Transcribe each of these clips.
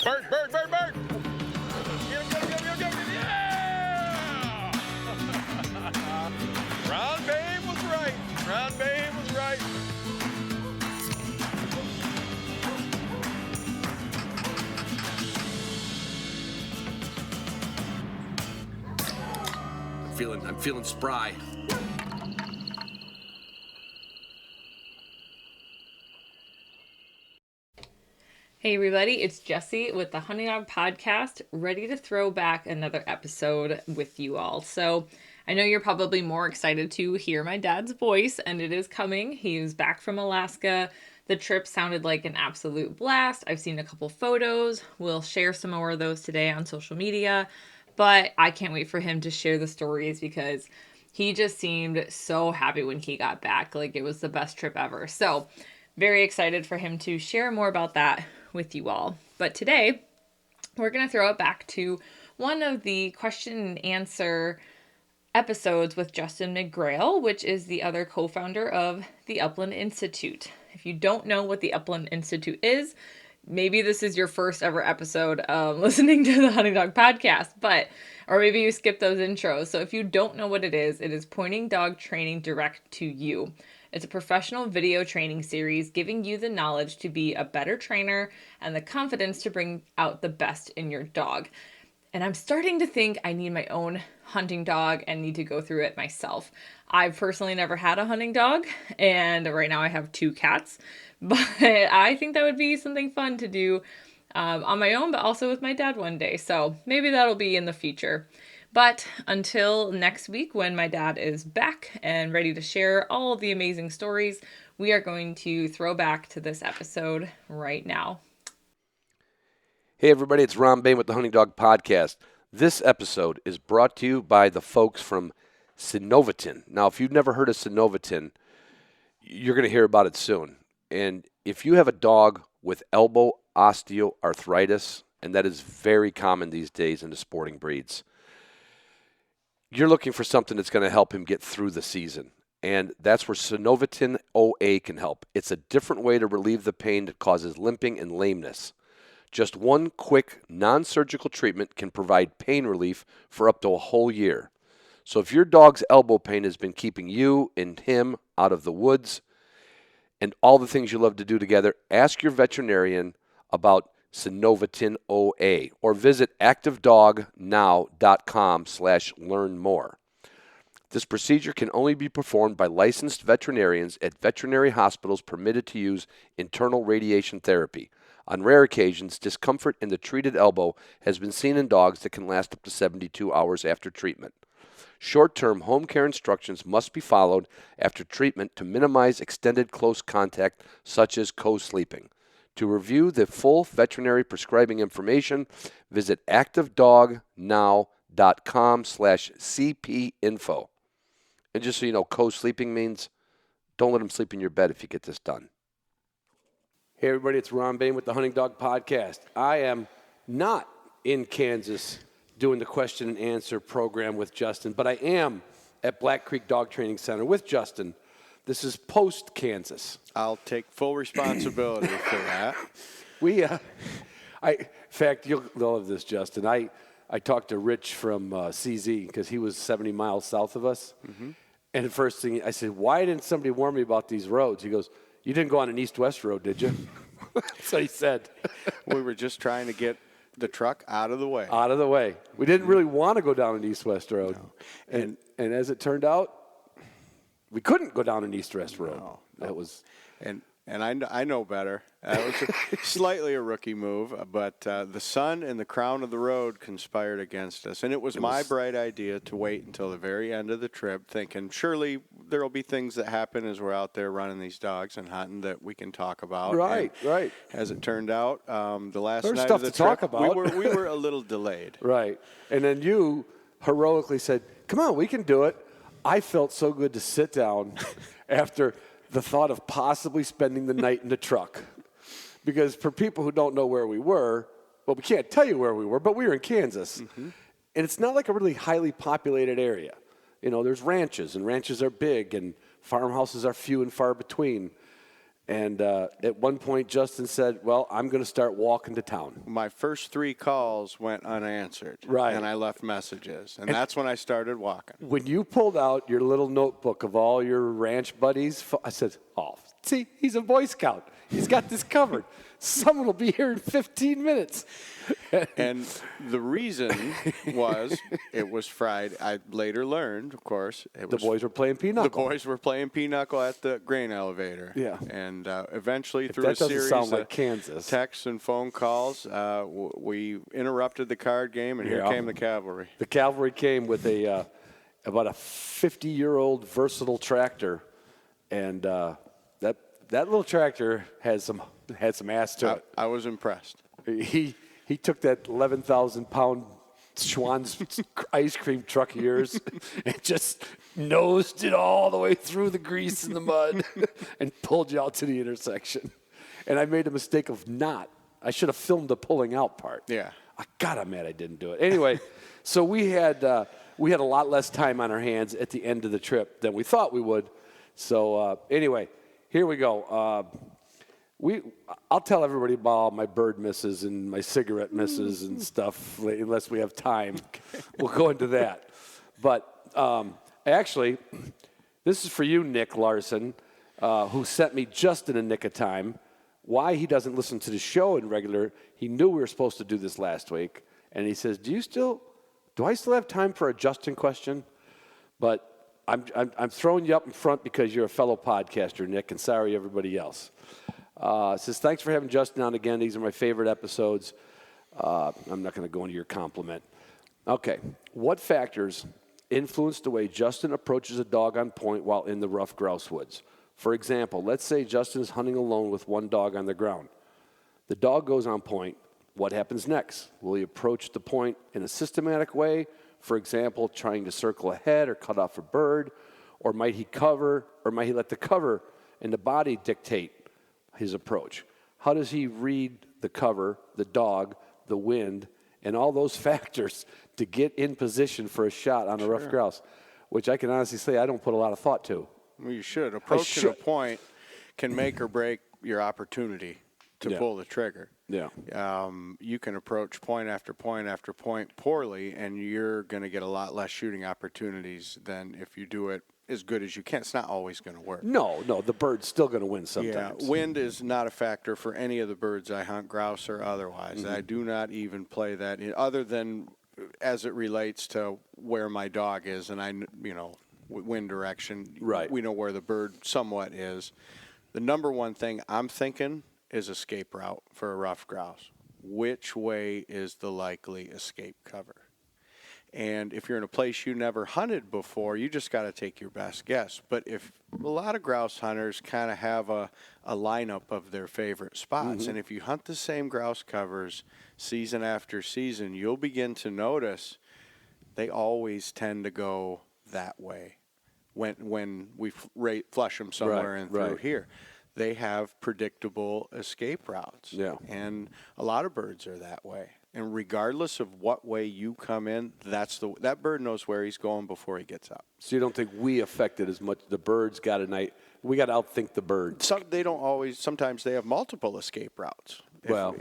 Bird, bird, bird, bird. Get him. Yeah! Ron Babe was right. Ron Babe was right. I'm feeling spry. Hey everybody, it's Jessi with the Hunting Dog Podcast, ready to throw back another episode with you all. So I know you're probably more excited to hear my dad's voice, and it is coming. He's back from Alaska. The trip sounded like an absolute blast. I've seen a couple photos. We'll share some more of those today on social media, but I can't wait for him to share the stories because he just seemed so happy when he got back. Like it was the best trip ever. So very excited for him to share more about that with you all. But today, we're going to throw it back to one of the question and answer episodes with Justin McGrail, which is the other co-founder of the Upland Institute. If you don't know what the Upland Institute is, maybe this is your first ever episode listening to the Hunting Dog Podcast, or maybe you skip those intros. So if you don't know what it is pointing dog training direct to you. It's a professional video training series giving you the knowledge to be a better trainer and the confidence to bring out the best in your dog. And I'm starting to think I need my own hunting dog and need to go through it myself. I've personally never had a hunting dog, and right now I have 2 cats, but I think that would be something fun to do on my own, but also with my dad one day. So maybe that'll be in the future. But until next week when my dad is back and ready to share all the amazing stories, we are going to throw back to this episode right now. Hey everybody, it's Ron Bain with the Hunting Dog Podcast. This episode is brought to you by the folks from Synovitin. Now, if you've never heard of Synovitin, you're going to hear about it soon. And if you have a dog with elbow osteoarthritis, and that is very common these days in the sporting breeds, you're looking for something that's going to help him get through the season. And that's where Synovitin OA can help. It's a different way to relieve the pain that causes limping and lameness. Just one quick, non-surgical treatment can provide pain relief for up to a whole year. So if your dog's elbow pain has been keeping you and him out of the woods and all the things you love to do together, ask your veterinarian about Synovitin OA or visit activedognow.com/learn more. This procedure can only be performed by licensed veterinarians at veterinary hospitals permitted to use internal radiation therapy. On rare occasions, discomfort in the treated elbow has been seen in dogs that can last up to 72 hours after treatment. Short-term home care instructions must be followed after treatment to minimize extended close contact such as co-sleeping. To review the full veterinary prescribing information, visit activedognow.com/cpinfo. And just so you know, co-sleeping means don't let them sleep in your bed if you get this done. Hey everybody, it's Ron Bain with the Hunting Dog Podcast. I am not in Kansas doing the question and answer program with Justin, but I am at Black Creek Dog Training Center with Justin. This is post-Kansas. I'll take full responsibility for that. In fact, you'll love this, Justin. I talked to Rich from CZ because he was 70 miles south of us. Mm-hmm. And the first thing I said, why didn't somebody warn me about these roads? He goes, you didn't go on an east-west road, did you? So he said. We were just trying to get the truck out of the way. Out of the way. We didn't really want to go down an east-west road. No. And as it turned out, we couldn't go down an east-west road. No. That was... And I know better. It was slightly a rookie move, but the sun and the crown of the road conspired against us. And it was my bright idea to wait until the very end of the trip, thinking surely there will be things that happen as we're out there running these dogs and hunting that we can talk about. Right. As it turned out, the last There's night stuff of the to trip, talk about. we were a little delayed. Right. And then you heroically said, come on, we can do it. I felt so good to sit down after the thought of possibly spending the night in the truck. Because for people who don't know where we were, well, we can't tell you where we were, but we were in Kansas. Mm-hmm. And it's not like a really highly populated area. You know, there's ranches, and ranches are big, and farmhouses are few and far between. And at one point, Justin said, well, I'm going to start walking to town. My first 3 calls went unanswered. Right. And I left messages. And that's when I started walking. When you pulled out your little notebook of all your ranch buddies, I said, oh, see, he's a Boy Scout. He's got this covered. Someone will be here in 15 minutes. And the reason was it was Friday. I later learned, of course, The boys were playing pinochle. The boys were playing pinochle at the grain elevator. Yeah. And eventually, If through that a doesn't series sound of like Kansas. texts and phone calls, we interrupted the card game, and here Yeah. came the cavalry. The cavalry came with about a 50-year-old versatile tractor, and that little tractor had some ass to it. I was impressed. He took that 11,000-pound Schwann's ice cream truck of yours and just nosed it all the way through the grease and the mud and pulled you out to the intersection. And I made a mistake of not. I should have filmed the pulling out part. Yeah. God, I'm mad I didn't do it. Anyway, so we had a lot less time on our hands at the end of the trip than we thought we would. So anyway, here we go. I'll tell everybody about all my bird misses and my cigarette misses and stuff unless we have time. We'll go into that. But actually, this is for you, Nick Larson, who sent me just in a nick of time why he doesn't listen to the show in regular. He knew we were supposed to do this last week, and he says, "Do I still have time for a Justin question?" But I'm throwing you up in front because you're a fellow podcaster, Nick, and sorry everybody else. Says, thanks for having Justin on again. These are my favorite episodes. I'm not going to go into your compliment. Okay. What factors influence the way Justin approaches a dog on point while in the rough grouse woods? For example, let's say Justin is hunting alone with one dog on the ground. The dog goes on point. What happens next? Will he approach the point in a systematic way? For example, trying to circle ahead or cut off a bird? Or might he let the cover and the body dictate his approach? How does he read the cover, the dog, the wind, and all those factors to get in position for a shot on a rough grouse? Which I can honestly say I don't put a lot of thought to. Well, you should. Approaching a point can make or break your opportunity to pull the trigger. Yeah. You can approach point after point after point poorly, and you're going to get a lot less shooting opportunities than if you do it as good as you can. It's not always going to work. No, the bird's still going to win sometimes. Yeah, wind is not a factor for any of the birds I hunt, grouse or otherwise. Mm-hmm. I do not even play that other than as it relates to where my dog is, and wind direction. Right. We know where the bird somewhat is. The number one thing I'm thinking is escape route for a rough grouse. Which way is the likely escape cover? And if you're in a place you never hunted before, you just got to take your best guess. But if a lot of grouse hunters kind of have a lineup of their favorite spots, and if you hunt the same grouse covers season after season, you'll begin to notice they always tend to go that way when we flush them somewhere in through here. They have predictable escape routes. Yeah. And a lot of birds are that way. And regardless of what way you come in, that bird knows where he's going before he gets up. So you don't think we affect it as much? The birds got a night. We got to outthink the birds. They don't always. Sometimes they have multiple escape routes. Well,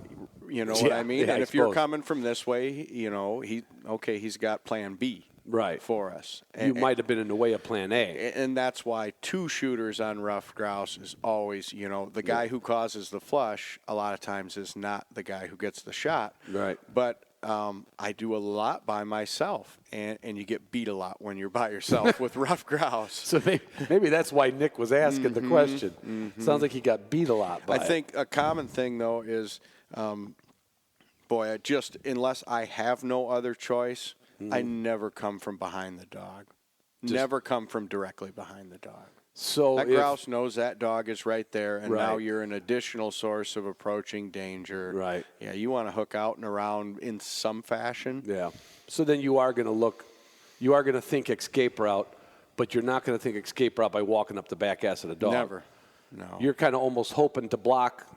you know what I mean. Yeah, and I if you're suppose. coming from this way, he's got Plan B. Right. For us. You might have been in the way of Plan A. And that's why 2 shooters on rough grouse is always, the guy who causes the flush a lot of times is not the guy who gets the shot. Right. But I do a lot by myself, and you get beat a lot when you're by yourself with rough grouse. So maybe that's why Nick was asking the question. Sounds like he got beat a lot by I think a common thing, though, is, unless I have no other choice, I never come from behind the dog. Never come from directly behind the dog. So that grouse knows that dog is right there, and now Right. you're an additional source of approaching danger. Right. Yeah, you want to hook out and around in some fashion. Yeah. So then you are going to think escape route, but you're not going to think escape route by walking up the back ass of the dog. Never. No. You're kind of almost hoping to block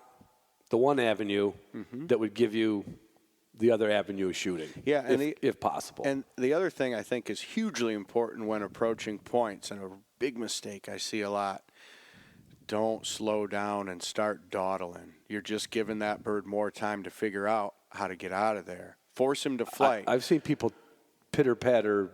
the one avenue that would give you the other avenue of shooting. Yeah, and if possible. And the other thing I think is hugely important when approaching points, and a big mistake I see a lot, don't slow down and start dawdling. You're just giving that bird more time to figure out how to get out of there. Force him to flight. I've seen people pitter-patter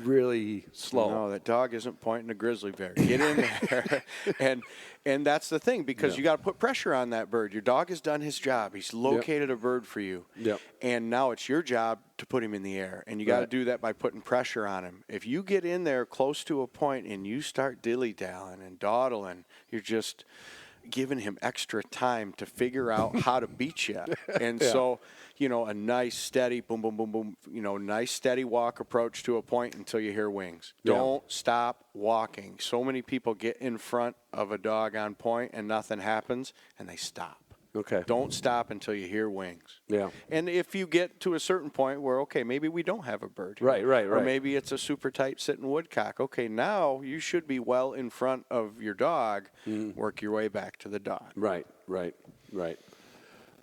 really slow. No, that dog isn't pointing a grizzly bear. Get in there. and that's the thing, because you got to put pressure on that bird. Your dog has done his job. He's located a bird for you. Yep. And now it's your job to put him in the air. And you got to do that by putting pressure on him. If you get in there close to a point and you start dilly-dallying and dawdling, you're just giving him extra time to figure out how to beat you. And so, a nice steady boom, boom, boom, boom, nice steady walk approach to a point until you hear wings. Don't stop walking. So many people get in front of a dog on point and nothing happens and they stop. Okay. Don't stop until you hear wings. Yeah. And if you get to a certain point where, okay, maybe we don't have a bird here. Right. Or maybe it's a super tight sitting woodcock. Okay, now you should be well in front of your dog. Work your way back to the dog. Right.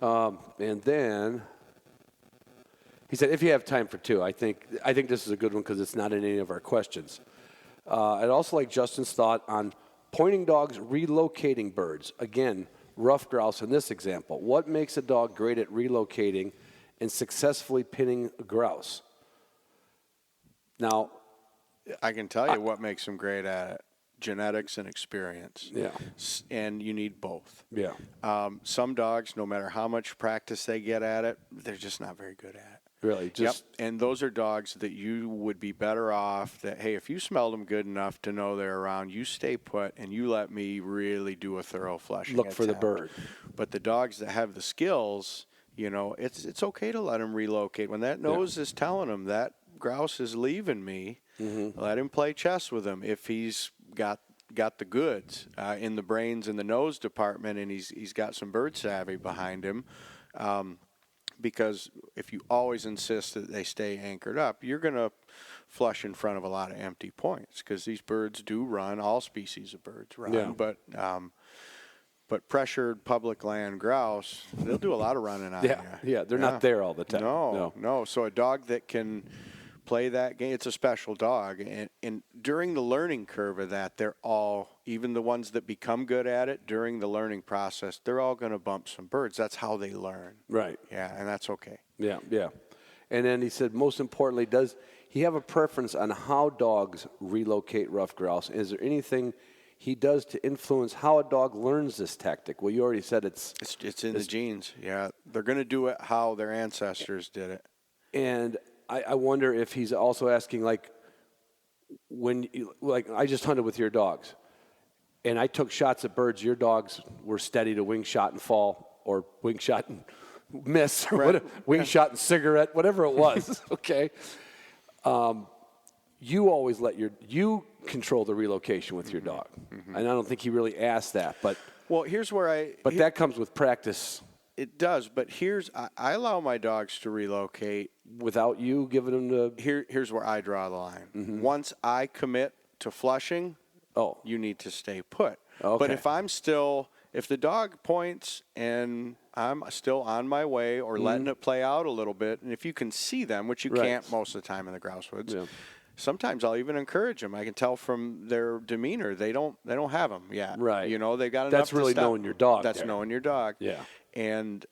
And then he said, if you have time for two, I think this is a good one because it's not in any of our questions. I'd also like Justin's thought on pointing dogs relocating birds. Again, rough grouse in this example. What makes a dog great at relocating and successfully pinning a grouse? Now, I can tell you what makes them great at it. Genetics and experience. Yeah. And you need both. Yeah. Some dogs, no matter how much practice they get at it, they're just not very good at it. Really? Just And those are dogs that you would be better off that, hey, if you smelled them good enough to know they're around, you stay put and you let me really do a thorough flushing. Look for the bird. But the dogs that have the skills, it's okay to let them relocate. When that nose is telling them that grouse is leaving me, let him play chess with him. If he's got the goods in the brains and the nose department and he's got some bird savvy behind him, because if you always insist that they stay anchored up, you're going to flush in front of a lot of empty points because these birds do run. All species of birds run, but pressured public land grouse, they'll do a lot of running on you. Yeah, they're not there all the time. No. So a dog that can play that game, it's a special dog. And during the learning curve of that, they're all, even the ones that become good at it during the learning process, they're all going to bump some birds. That's how they learn. Right. Yeah, and that's okay. Yeah. And then he said, most importantly, does he have a preference on how dogs relocate rough grouse? Is there anything he does to influence how a dog learns this tactic? Well, you already said it's in the genes. Yeah, they're going to do it how their ancestors did it. And I wonder if he's also asking, like I just hunted with your dogs, and I took shots at birds. Your dogs were steady to wing shot and fall, or wing shot and miss, or whatever, wing shot and cigarette, whatever it was. Okay. You always you control the relocation with your dog, and I don't think he really asked that. But here's where that comes with practice. It does, but I allow my dogs to relocate without you giving them the. Here's where I draw the line. Once I commit to flushing, you need to stay put. Okay. But if the dog points and I'm still on my way or letting it play out a little bit, and if you can see them, which you can't most of the time in the grouse woods. Yeah. Sometimes I'll even encourage them. I can tell from their demeanor they don't have them yet. Right. They got enough. That's really knowing your dog. That's knowing your dog. Yeah. And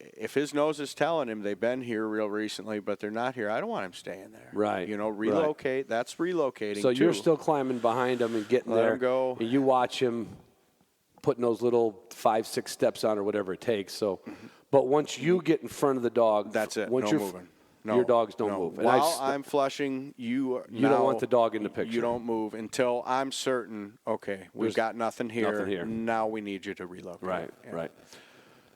if his nose is telling him they've been here real recently, but they're not here, I don't want him staying there. Right. Relocate. Right. That's relocating. So too. You're still climbing behind him and getting Let there. him go. And you watch him putting those little 5-6 steps on or whatever it takes. So, but once you get in front of the dog, that's it. Once no moving. Your dogs don't move. And while I'm flushing, you don't want the dog in the picture. You don't move until I'm certain, okay, we've got nothing here. Now we need you to relocate. Right, right.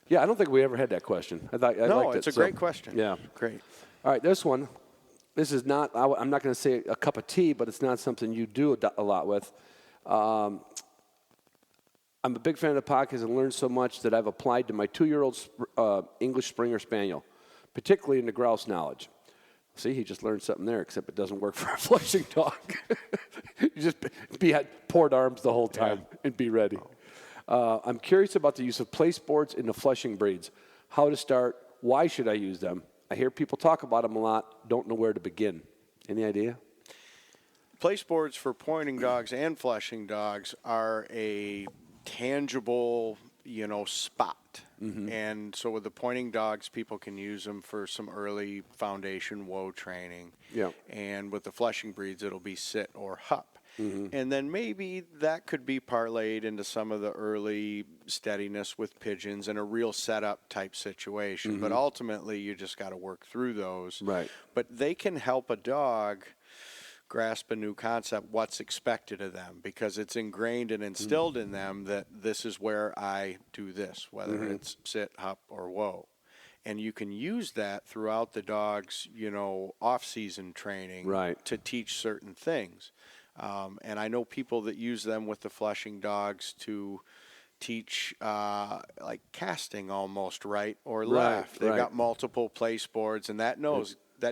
Yeah, I don't think we ever had that question. I liked it. It's a great question. Yeah. Great. All right, this one. This is not, I'm not going to say a cup of tea, but it's not something you do a lot with. I'm a big fan of the podcast and learned so much that I've applied to my 2-year-old English Springer Spaniel, particularly in the grouse knowledge. See, he just learned something there, except it doesn't work for a flushing dog. You just be at port arms the whole time and be ready. I'm curious about the use of place boards in the flushing breeds. How to start, why should I use them? I hear people talk about them a lot, don't know where to begin. Any idea? Place boards for pointing dogs and flushing dogs are a tangible, spot. And so with the pointing dogs, people can use them for some early foundation whoa training. Yeah. And with the fleshing breeds, it'll be sit or hup. And then maybe that could be parlayed into some of the early steadiness with pigeons and a real setup type situation. But ultimately, you just got to work through those. Right. But they can help a dog grasp a new concept, what's expected of them, because it's ingrained and instilled in them that this is where I do this, whether it's sit, hup, or whoa. And you can use that throughout the dog's, off-season training to teach certain things. And I know people that use them with the fleshing dogs to teach like casting almost right or left. They've got multiple place boards, and that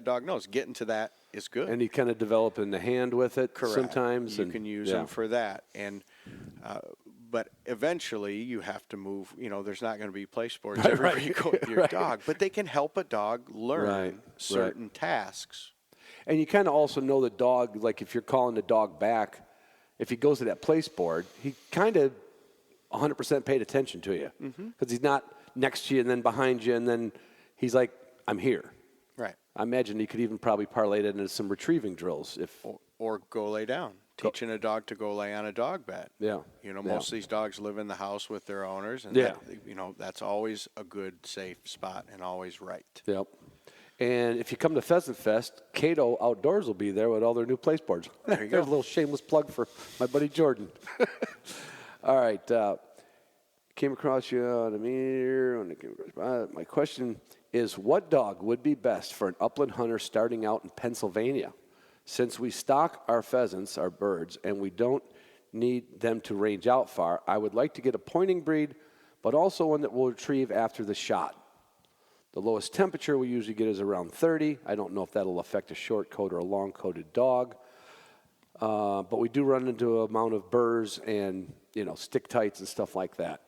dog knows getting to that is good. And you kind of develop in the hand with it. Correct. Sometimes. You can use them for that. And but eventually you have to move. There's not going to be place boards everywhere you go with your dog, but they can help a dog learn certain tasks. And you kind of also know the dog, like if you're calling the dog back, if he goes to that place board, he kind of 100% paid attention to you. Because he's not next to you and then behind you, and then he's like, I'm here. Right. I imagine he could even probably parlay that into some retrieving drills. Or go lay down. Teaching a dog to go lay on a dog bed. Yeah. Most of these dogs live in the house with their owners, and that's always a good, safe spot and always right. Yep. And if you come to Pheasant Fest, Cato Outdoors will be there with all their new place boards. There you There's go. a little shameless plug for my buddy Jordan. All right. Came across you on a meter. My question is, what dog would be best for an upland hunter starting out in Pennsylvania? Since we stock our pheasants, our birds, and we don't need them to range out far, I would like to get a pointing breed, but also one that will retrieve after the shot. The lowest temperature we usually get is around 30. I don't know if that'll affect a short coat or a long coated dog. But we do run into an amount of burrs and, stick tights and stuff like that.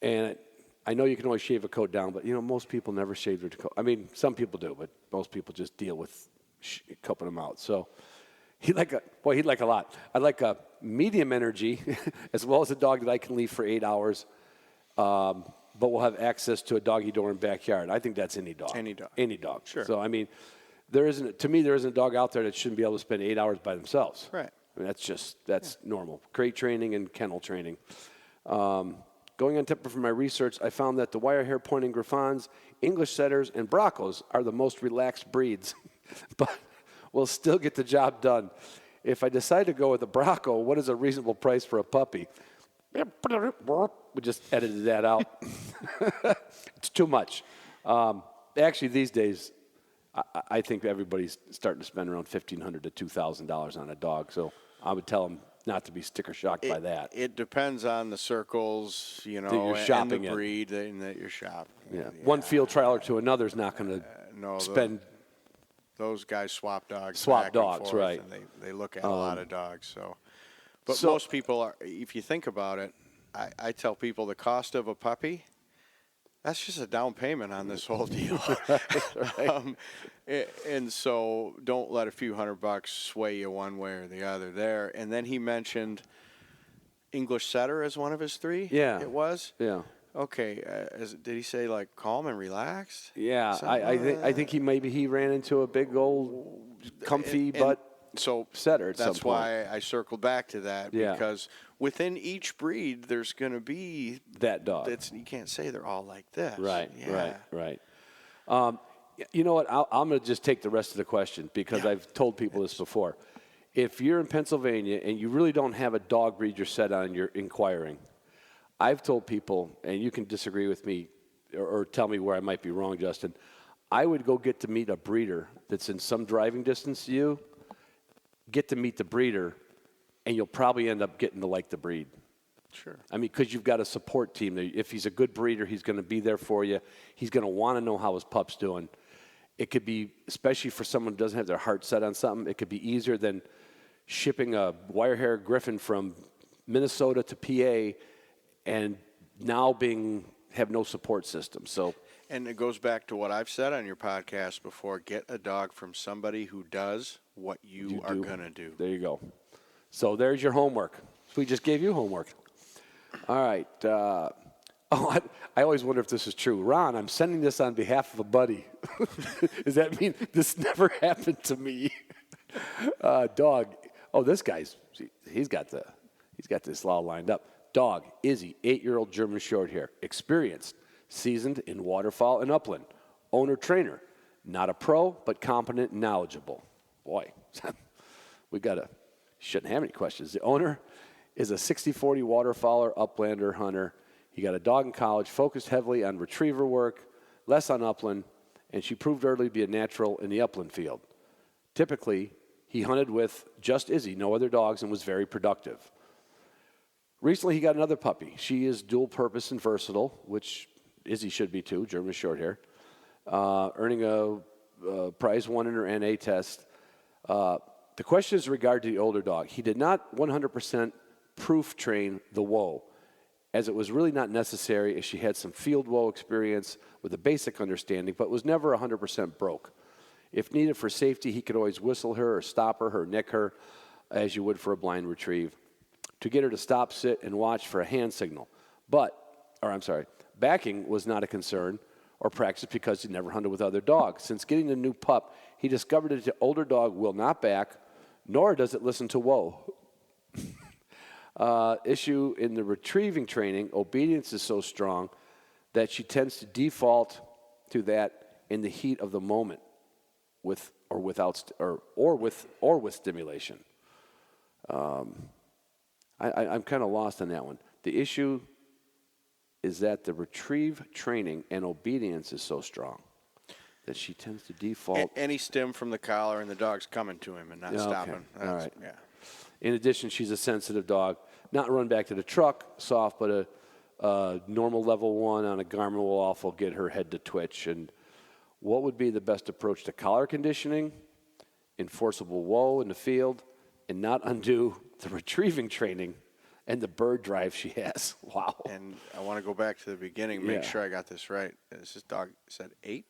And I know you can always shave a coat down, but, most people never shave their coat. I mean, some people do, but most people just deal with cupping them out. So he'd like a lot. I'd like a medium energy as well as a dog that I can leave for 8 hours. But we'll have access to a doggy door and backyard. I think that's any dog. Any dog. Any dog. Sure. So, I mean, there isn't a dog out there that shouldn't be able to spend 8 hours by themselves. Right. I mean, that's normal. Crate training and kennel training. Going on temper from my research, I found that the wire hair pointing Griffons, English setters, and Bracos are the most relaxed breeds, but will still get the job done. If I decide to go with a Braco, what is a reasonable price for a puppy? We just edited that out. It's too much. Actually, these days, I think everybody's starting to spend around $1,500 to $2,000 on a dog. So I would tell them not to be sticker shocked by that. It depends on the circles, you're shopping and the breed that you're shopping. Yeah. One field trialer to another is not going to spend. Those guys swap dogs. Swap back dogs, and forth, right. And they look at a lot of dogs. But most people are. If you think about it, I tell people the cost of a puppy, that's just a down payment on this whole deal. And so don't let a few $100 sway you one way or the other there. And then he mentioned English setter as one of his three. Yeah. It was? Yeah. Okay. Did he say like calm and relaxed? Yeah. I think he ran into a big old comfy butt. So setter at some point. That's why I circled back to that, Yeah. because within each breed, there's going to be that dog. You can't say they're all like this. Right, Yeah. right. You know what? I'm going to just take the rest of the question because I've told people this before. If you're in Pennsylvania and you really don't have a dog breed you're set on, you're inquiring. I've told people, and you can disagree with me or tell me where I might be wrong, Justin. I would go get to meet a breeder that's in some driving distance to you. Get to meet the breeder, and you'll probably end up getting to like the breed. Sure. I mean, because you've got a support team. If he's a good breeder, he's going to be there for you. He's going to want to know how his pup's doing. It could be, especially for someone who doesn't have their heart set on something, it could be easier than shipping a wire hair griffin from Minnesota to PA and now have no support system. So. And it goes back to what I've said on your podcast before. Get a dog from somebody who does what you are going to do. There you go. So there's your homework. We just gave you homework. All right. I always wonder if this is true. Ron, I'm sending this on behalf of a buddy. Does that mean this never happened to me? Dog. Oh, this guy's he's got this all lined up. Dog, Izzy, 8-year-old German Shorthair, experienced, seasoned in waterfowl and upland. Owner trainer, not a pro, but competent and knowledgeable. Boy, shouldn't have any questions. The owner is a 60-40 waterfowler, uplander, hunter. He got a dog in college, focused heavily on retriever work, less on upland, and she proved early to be a natural in the upland field. Typically, he hunted with just Izzy, no other dogs, and was very productive. Recently, he got another puppy. She is dual purpose and versatile, which Izzy should be too, German Shorthair, earning a prize one in her NA test. The question is in regard to the older dog. He did not 100% proof train the whoa, as it was really not necessary, as she had some field whoa experience with a basic understanding, but was never 100% broke. If needed for safety, he could always whistle her or stop her or nick her, as you would for a blind retrieve, to get her to stop, sit, and watch for a hand signal. Backing was not a concern or practice because he never hunted with other dogs. Since getting the new pup, he discovered that the older dog will not back, nor does it listen to whoa. Issue in the retrieving training, obedience is so strong that she tends to default to that in the heat of the moment, with stimulation. I'm kind of lost on that one. The issue is that the retrieve training and obedience is so strong that she tends to default. Any stim from the collar and the dog's coming to him and not stopping. All right. Yeah. In addition, she's a sensitive dog. Not run back to the truck, soft, but a normal level 1 on a Garmin will also get her head to twitch. And what would be the best approach to collar conditioning, enforceable whoa in the field, and not undo the retrieving training and the bird drive she has? Wow. And I want to go back to the beginning, make sure I got this right. This dog said 8?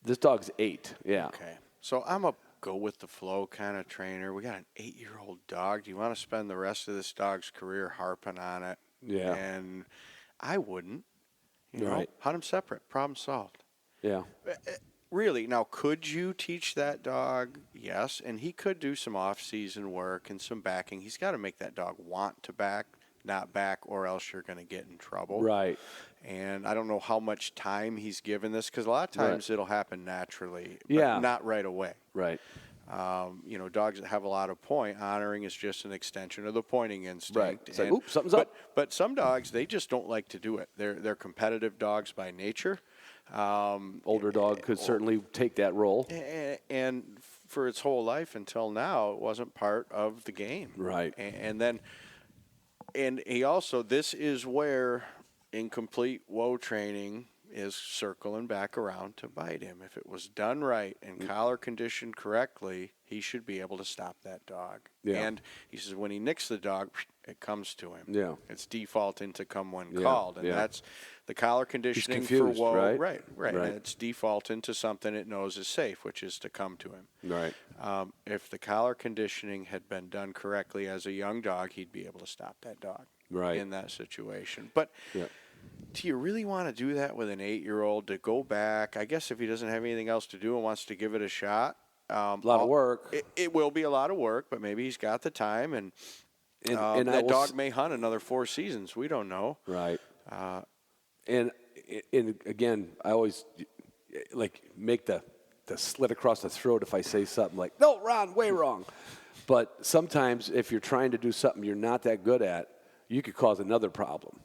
This dog's 8, yeah. Okay. So I'm a go with the flow kind of trainer. We got an 8-year-old dog. Do you want to spend the rest of this dog's career harping on it? Yeah. And I wouldn't. You know, right. Hunt them separate. Problem solved. Yeah. Really, now could you teach that dog? Yes, and he could do some off-season work and some backing. He's got to make that dog want to back, not back, or else you're going to get in trouble. Right. And I don't know how much time he's given this, because a lot of times it'll happen naturally, but not right away. Right. Dogs that have a lot of point, honoring is just an extension of the pointing instinct. Right. It's like, oops, something's up. But some dogs, they just don't like to do it. They're competitive dogs by nature. Older dog could certainly take that role. And for its whole life until now, it wasn't part of the game. Right. And he also, this is where incomplete whoa training is circling back around to bite him. If it was done right and collar conditioned correctly, he should be able to stop that dog. Yeah. And he says when he nicks the dog, it comes to him. Yeah. It's defaulting to come when called. And yeah. that's the collar conditioning He's confused, for whoa. right? Right. And it's defaulting to something it knows is safe, which is to come to him. Right. If the collar conditioning had been done correctly as a young dog, he'd be able to stop that dog in that situation. But do you really want to do that with an 8-year-old, to go back? I guess if he doesn't have anything else to do and wants to give it a shot. A lot of work. It will be a lot of work, but maybe he's got the time, and that dog may hunt another 4 seasons. We don't know. Right. And again, I always make the slit across the throat if I say something like, no, Ron, way wrong. But sometimes if you're trying to do something you're not that good at, you could cause another problem.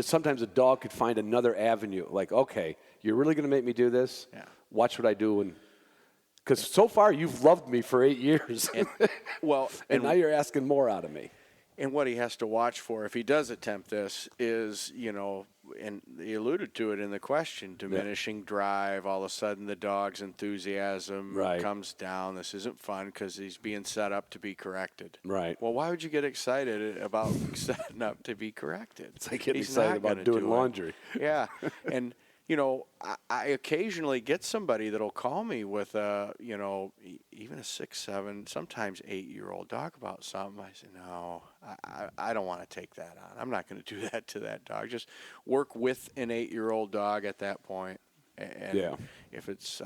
Sometimes a dog could find another avenue. Like, okay, you're really going to make me do this? Yeah. Watch what I do. Because so far you've loved me for 8 years. And now you're asking more out of me. And what he has to watch for if he does attempt this is, and he alluded to it in the question, diminishing drive. All of a sudden the dog's enthusiasm comes down. This isn't fun because he's being set up to be corrected. Right. Well, why would you get excited about setting up to be corrected? It's like getting excited about doing laundry. Yeah. And I occasionally get somebody that'll call me with even a 6, 7, sometimes 8-year-old dog about something. I say, no, I don't want to take that on. I'm not going to do that to that dog. Just work with an 8-year-old dog at that point. And if it's,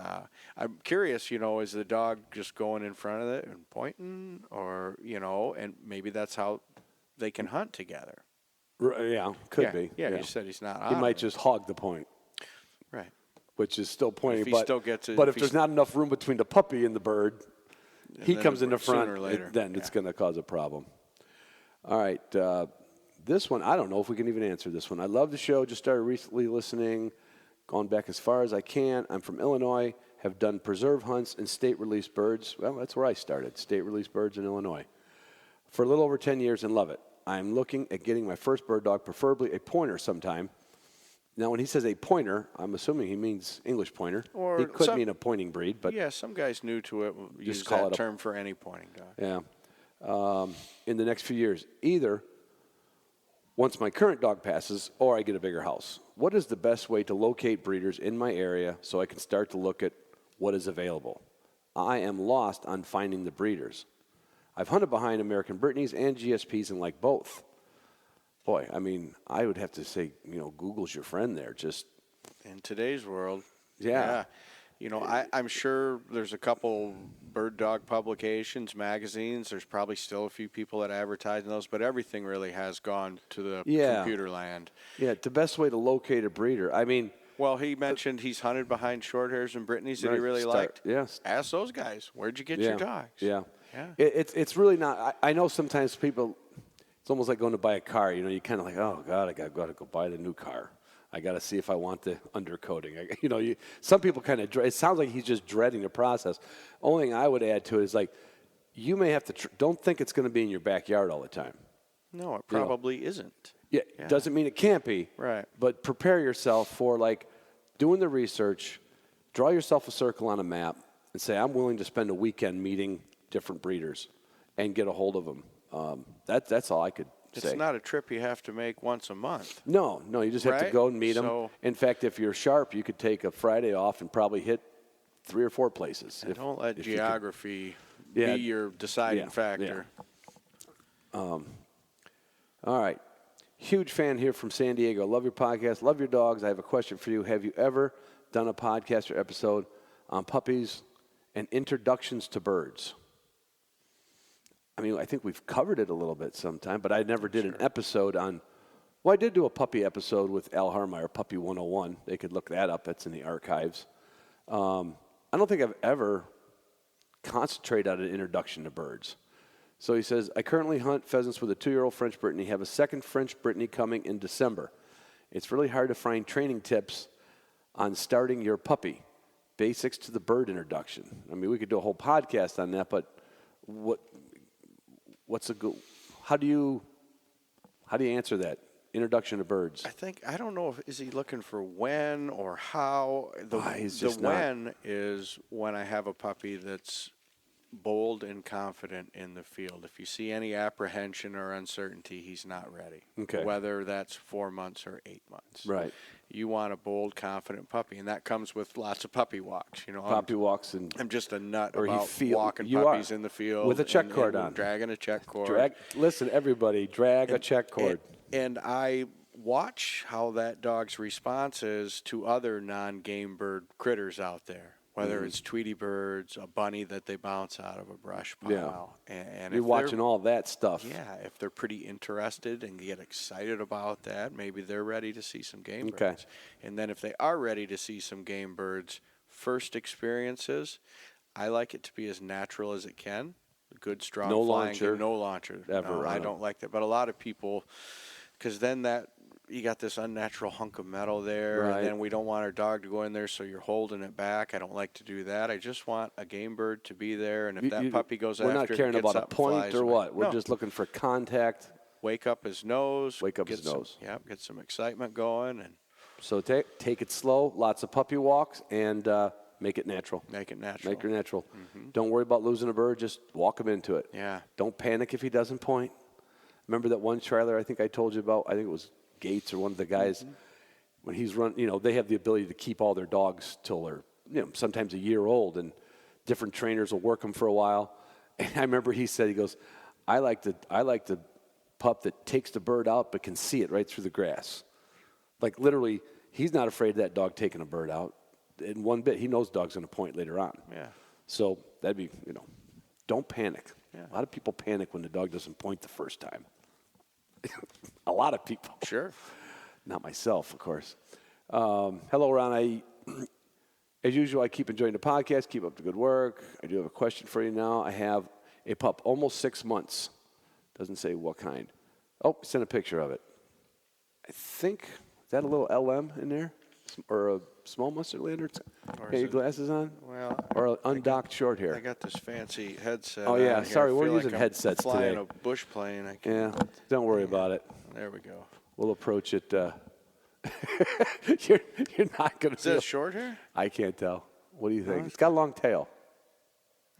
I'm curious, is the dog just going in front of it and pointing, or and maybe that's how they can hunt together. Yeah, could be. Yeah, you said he's not. He might just hog the point. Right. Which is still pointing. If he but still gets it, but if there's not enough room between the puppy and the bird, he comes in the front, sooner or later. then it's going to cause a problem. All right. This one, I don't know if we can even answer this one. I love the show. Just started recently listening, gone back as far as I can. I'm from Illinois, have done preserve hunts and state-released birds. Well, that's where I started, state-released birds in Illinois. For a little over 10 years and love it. I'm looking at getting my first bird dog, preferably a pointer sometime. Now, when he says a pointer, I'm assuming he means English pointer. Or he could mean a pointing breed, but some guys new to it use call that it term for any pointing dog. Yeah. In the next few years, either once my current dog passes or I get a bigger house. What is the best way to locate breeders in my area so I can start to look at what is available? I am lost on finding the breeders. I've hunted behind American Brittany's and GSPs and like both. Boy, I mean, I would have to say, Google's your friend there. Just in today's world, yeah. I'm sure there's a couple bird dog publications, magazines. There's probably still a few people that advertise in those, but everything really has gone to the computer land. Yeah, the best way to locate a breeder. I mean, well, he mentioned he's hunted behind short hairs and Brittany's that he really liked. Yes. Ask those guys, where'd you get your dogs? Yeah. It's really not. I know sometimes people. It's almost like going to buy a car. You kind of like, oh God, I got to go buy the new car. I got to see if I want the undercoating. Some people kind of. It sounds like he's just dreading the process. Only thing I would add to it is like, you may have to. Don't think it's going to be in your backyard all the time. No, it probably isn't. Yeah, doesn't mean it can't be. Right. But prepare yourself for like doing the research. Draw yourself a circle on a map and say, I'm willing to spend a weekend meeting different breeders and get a hold of them. That's all I could say. It's not a trip you have to make once a month. No, you just have to go and meet them. In fact, if you're sharp, you could take a Friday off and probably hit 3 or 4 places. And don't let geography be your deciding factor. Yeah. All right. Huge fan here from San Diego. Love your podcast. Love your dogs. I have a question for you. Have you ever done a podcast or episode on puppies and introductions to birds? I mean, I think we've covered it a little bit sometime, but I never did an episode on. Well, I did do a puppy episode with Al Harmeyer, Puppy 101. They could look that up. That's in the archives. I don't think I've ever concentrated on an introduction to birds. So he says, I currently hunt pheasants with a 2-year-old French Brittany. Have a second French Brittany coming in December. It's really hard to find training tips on starting your puppy. Basics to the bird introduction. I mean, we could do a whole podcast on that, but what's a good? How do you answer that? Introduction to birds. I don't know is he looking for when or how. The when is when I have a puppy that's bold and confident in the field. If you see any apprehension or uncertainty, he's not ready. Okay. Whether that's 4 months or 8 months. Right. You want a bold, confident puppy, and that comes with lots of puppy walks. Puppy walks, and I'm just a nut about walking puppies in the field with a check cord on, dragging a check cord. Listen, everybody, drag a check cord. And I watch how that dog's response is to other non-game bird critters out there. Whether it's Tweety birds, a bunny that they bounce out of a brush pile. And you're watching all that stuff. Yeah, if they're pretty interested and get excited about that, maybe they're ready to see some game birds. And then if they are ready to see some game birds, first experiences, I like it to be as natural as it can. Good, strong flying. No launcher. Ever. I don't like that. But a lot of people, because then you got this unnatural hunk of metal there, and then we don't want our dog to go in there, so you're holding it back. I don't like to do that. I just want a game bird to be there, and if that puppy goes after it, we're not caring about a point or what. We're just looking for contact. Wake up his nose. Yep, get some excitement going. And so take it slow, lots of puppy walks, and make it natural. Make it natural. Mm-hmm. Don't worry about losing a bird. Just walk him into it. Yeah. Don't panic if he doesn't point. Remember that one trailer I think I told you about? I think it was Gates or one of the guys. when he's they have the ability to keep all their dogs till they're, sometimes a year old, and different trainers will work them for a while. And I remember he goes, I like the pup that takes the bird out but can see it right through the grass. Like literally, he's not afraid of that dog taking a bird out in one bit. He knows dog's going to point later on. Yeah. So that'd be, don't panic. Yeah. A lot of people panic when the dog doesn't point the first time. A lot of people. Sure. Not myself, of course. Hello, Ron. As usual, I keep enjoying the podcast. Keep up the good work. I do have a question for you now. I have a pup, almost 6 months. Doesn't say what kind. Oh, sent a picture of it. I think, is that a little LM in there? Or a small mustard lander? Got your glasses on? Well, or an undocked short hair? I got this fancy headset. Oh, yeah. on here. Sorry, I we're feel using like headsets I'm flying today. a bush plane. Yeah, don't worry about it. There we go. We'll approach it. You're not going to. Is that short hair? I can't tell. What do you think? It's got a long tail.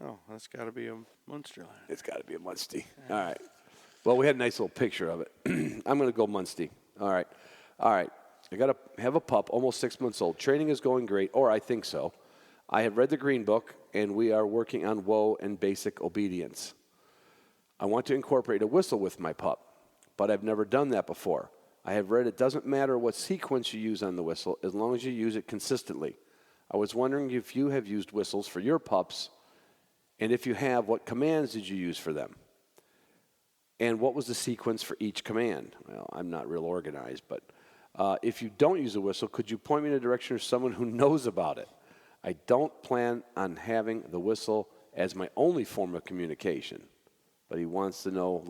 Oh, that's got to be a Munster line. It's got to be a Munstie. All right. Well, we had a nice little picture of it. I'm going to go Munstie. All right. I got to have a pup, almost 6 months old. Training is going great, or I think so. I have read the Green Book, and we are working on woe and basic obedience. I want to incorporate a whistle with my pup, but I've never done that before. I have read it doesn't matter what sequence you use on the whistle as long as you use it consistently. I was wondering if you have used whistles for your pups, and if you have, what commands did you use for them? And what was the sequence for each command? Well, I'm not real organized, but if you don't use a whistle, could you point me in the direction of someone who knows about it? I don't plan on having the whistle as my only form of communication, but he wants to know,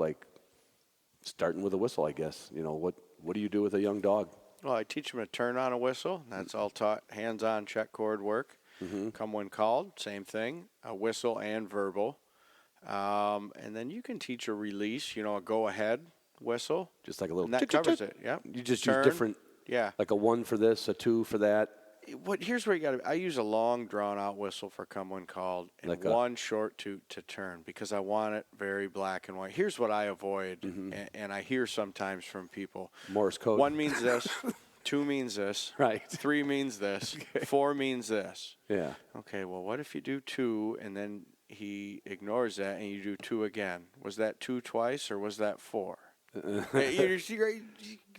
starting with a whistle, I guess. What do you do with a young dog? Well, I teach them to turn on a whistle. That's all taught hands-on check cord work. Mm-hmm. Come when called, same thing, a whistle and verbal. And then you can teach a release, a go-ahead whistle. Just like a little. And that covers it, yeah. You just Turn, use different, yeah. Like a 1 for this, a 2 for that. Here's where you got to. I use a long, drawn-out whistle for come when called, and like one short to turn because I want it very black and white. Here's what I avoid, and I hear sometimes from people. Morse code. 1 means this, 2 means this, right? 3 means this, 4 means this. Yeah. Okay. Well, what if you do 2 and then he ignores that and you do 2 again? Was that 2 twice or was that 4? You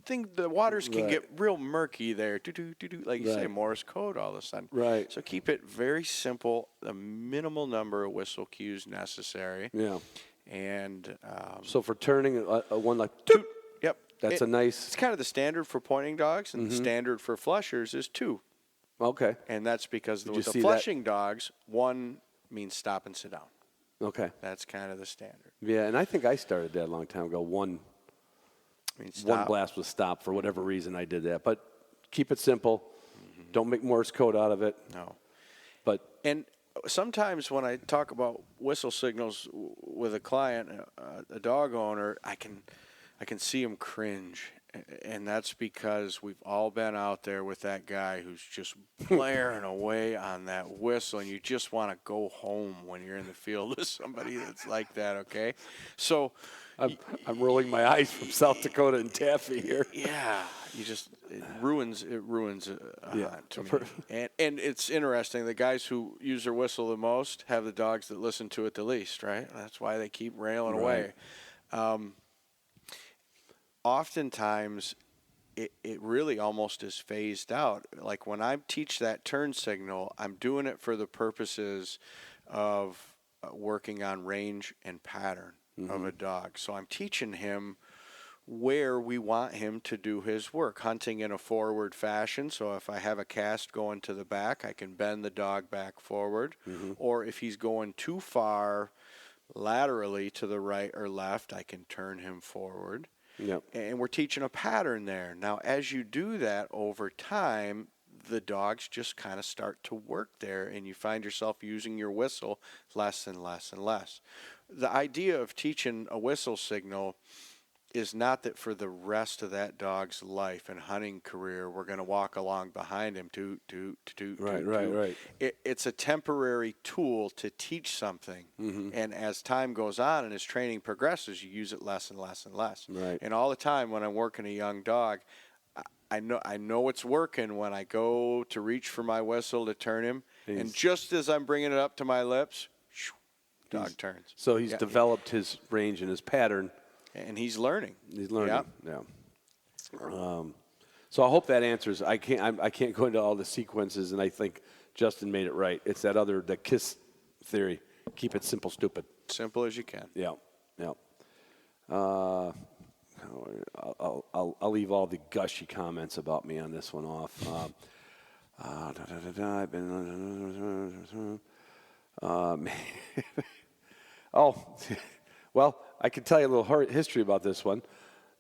think the waters can get real murky there. Like you say, Morse code all of a sudden. Right. So keep it very simple, the minimal number of whistle cues necessary. Yeah. And so for turning a 1 like toot. Yep. That's a nice. It's kind of the standard for pointing dogs, and the standard for flushers is 2. Okay. And that's because with the flushing dogs, 1 means stop and sit down. Okay. That's kind of the standard. Yeah, and I think I started that a long time ago. One blast was stop for whatever reason I did that. But keep it simple. Don't make Morse code out of it. No. And sometimes when I talk about whistle signals with a client, a dog owner, I can see him cringe. And that's because we've all been out there with that guy who's just blaring away on that whistle, and you just want to go home when you're in the field with somebody that's like that, okay? So I'm rolling my eyes from South Dakota and Taffy here. Yeah, it ruins to me. And it's interesting, the guys who use their whistle the most have the dogs that listen to it the least, right? That's why they keep railing away. Oftentimes, it really almost is phased out. Like when I teach that turn signal, I'm doing it for the purposes of working on range and pattern of a dog. So I'm teaching him where we want him to do his work, hunting in a forward fashion. So if I have a cast going to the back, I can bend the dog back forward. Or if he's going too far laterally to the right or left, I can turn him forward. Yep. And we're teaching a pattern there. Now, as you do that over time, the dogs just kind of start to work there, and you find yourself using your whistle less and less and less. The idea of teaching a whistle signal is not that for the rest of that dog's life and hunting career, we're going to walk along behind him. Right. It's a temporary tool to teach something. And as time goes on and his training progresses, you use it less and less and less. Right. And all the time when I'm working a young dog, I know it's working when I go to reach for my whistle to turn him, and just as I'm bringing it up to my lips, dog turns. So he's developed his range and his pattern. And he's learning. He's learning. Yeah. So I hope that answers. I can't go into all the sequences, and I think Justin made it right. It's the KISS theory. Keep it simple, stupid. Simple as you can. Yeah. I'll leave all the gushy comments about me on this one off. I've been. Well, I can tell you a little history about this one.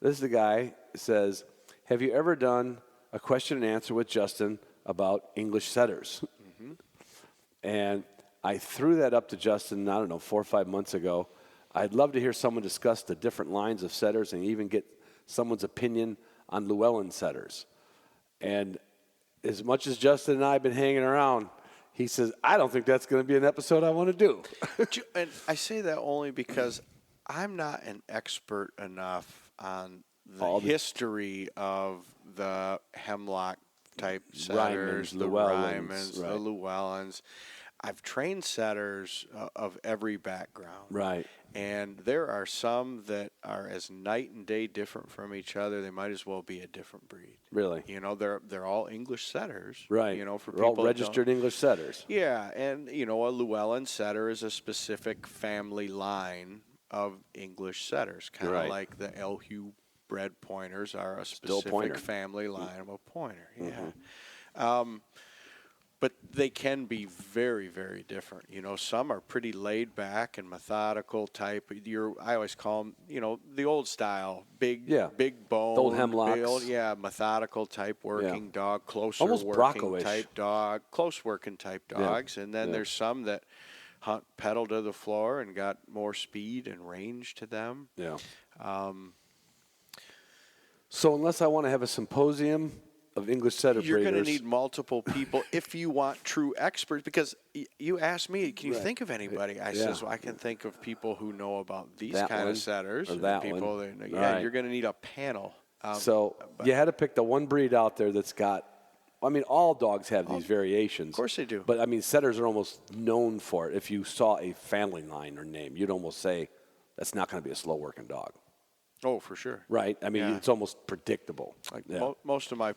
This is the guy says, "Have you ever done a question and answer with Justin about English setters?" Mm-hmm. And I threw that up to Justin, I don't know, 4 or 5 months ago. I'd love to hear someone discuss the different lines of setters and even get someone's opinion on Llewellyn setters. And as much as Justin and I have been hanging around, he says, I don't think that's going to be an episode I want to do. And I say that only because I'm not an expert enough on the history of the hemlock type setters, the Rymans, the Llewellyns. I've trained setters of every background. Right. And there are some that are as night and day different from each other. They might as well be a different breed. Really? You know, they're all English setters. Right. You know, for they're people all registered English setters. Yeah, and you know, a Llewellyn setter is a specific family line of English setters, kind of like the Elhew bred pointers are a specific family line of a pointer. Yeah. Mm-hmm. But they can be very, very different. You know, some are pretty laid back and methodical type. I always call them, you know, the old style, big bone, old hemlocks. Methodical type working dog, closer almost working Brocco-ish. type dog, close working type dogs. And then there's some that hunt pedal to the floor and got more speed and range to them. Yeah. So unless I want to have a symposium of English setter breeders, you're going to need multiple people if you want true experts. Because you asked me, can you think of anybody? I says, well, I can think of people who know about these kind of setters. Or that people one. You're going to need a panel. So you had to pick the one breed out there that's got. I mean, all dogs have these variations. Of course they do. But I mean, setters are almost known for it. If you saw a family line or name, you'd almost say that's not going to be a slow working dog. Oh, for sure. Right. I mean, it's almost predictable. Like most of my,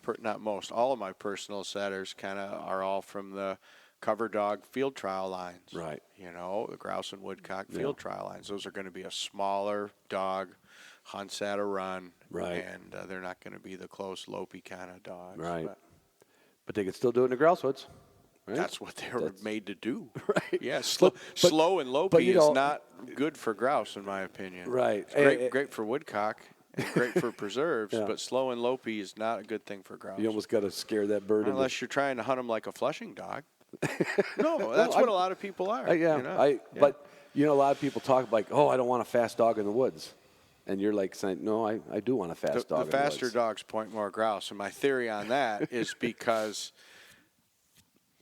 all of my personal setters kind of are all from the cover dog field trial lines. Right. You know, the grouse and woodcock field trial lines. Those are going to be a smaller dog, hunts at a run. Right. And they're not going to be the close, lopey kind of dogs. Right. But they could still do it in the grouse woods. Right? That's what they were made to do. Right. Yeah, slow and lopey is not good for grouse, in my opinion. Right. It's great for woodcock, and great for preserves, but slow and lopey is not a good thing for grouse. You almost got to scare that bird. Unless you're trying to hunt them like a flushing dog. No, that's what a lot of people are. But, you know, a lot of people talk like, oh, I don't want a fast dog in the woods. And you're like saying, no, I do want a fast dog in the woods. The faster dogs point more grouse. And my theory on that is because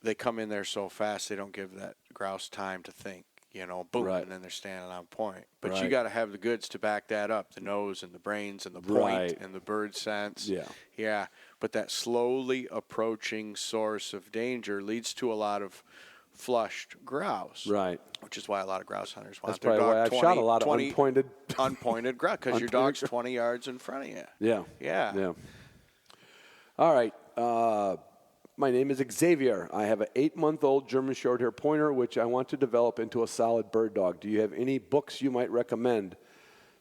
they come in there so fast, they don't give that grouse time to think, you know, boom, and then they're standing on point. But you got to have the goods to back that up, the nose and the brains and the point and the bird sense. Yeah. Yeah. But that slowly approaching source of danger leads to a lot of flushed grouse. Right. Which is why a lot of grouse hunters want That's their probably dog why I've shot a lot of unpointed grouse, because your dog's 20 yards in front of you. Yeah. Yeah. All right. My name is Xavier. I have an 8-month-old German Shorthair Pointer, which I want to develop into a solid bird dog. Do you have any books you might recommend?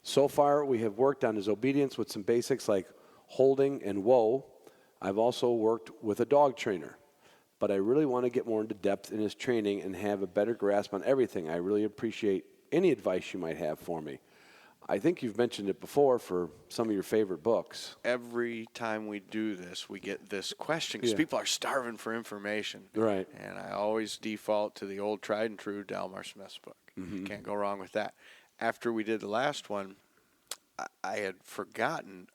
So far, we have worked on his obedience with some basics like holding and whoa. I've also worked with a dog trainer, but I really want to get more into depth in his training and have a better grasp on everything. I really appreciate any advice you might have for me. I think you've mentioned it before for some of your favorite books. Every time we do this, we get this question because people are starving for information. Right. And I always default to the old tried and true Delmar Smith's book. Mm-hmm. Can't go wrong with that. After we did the last one, I had forgotten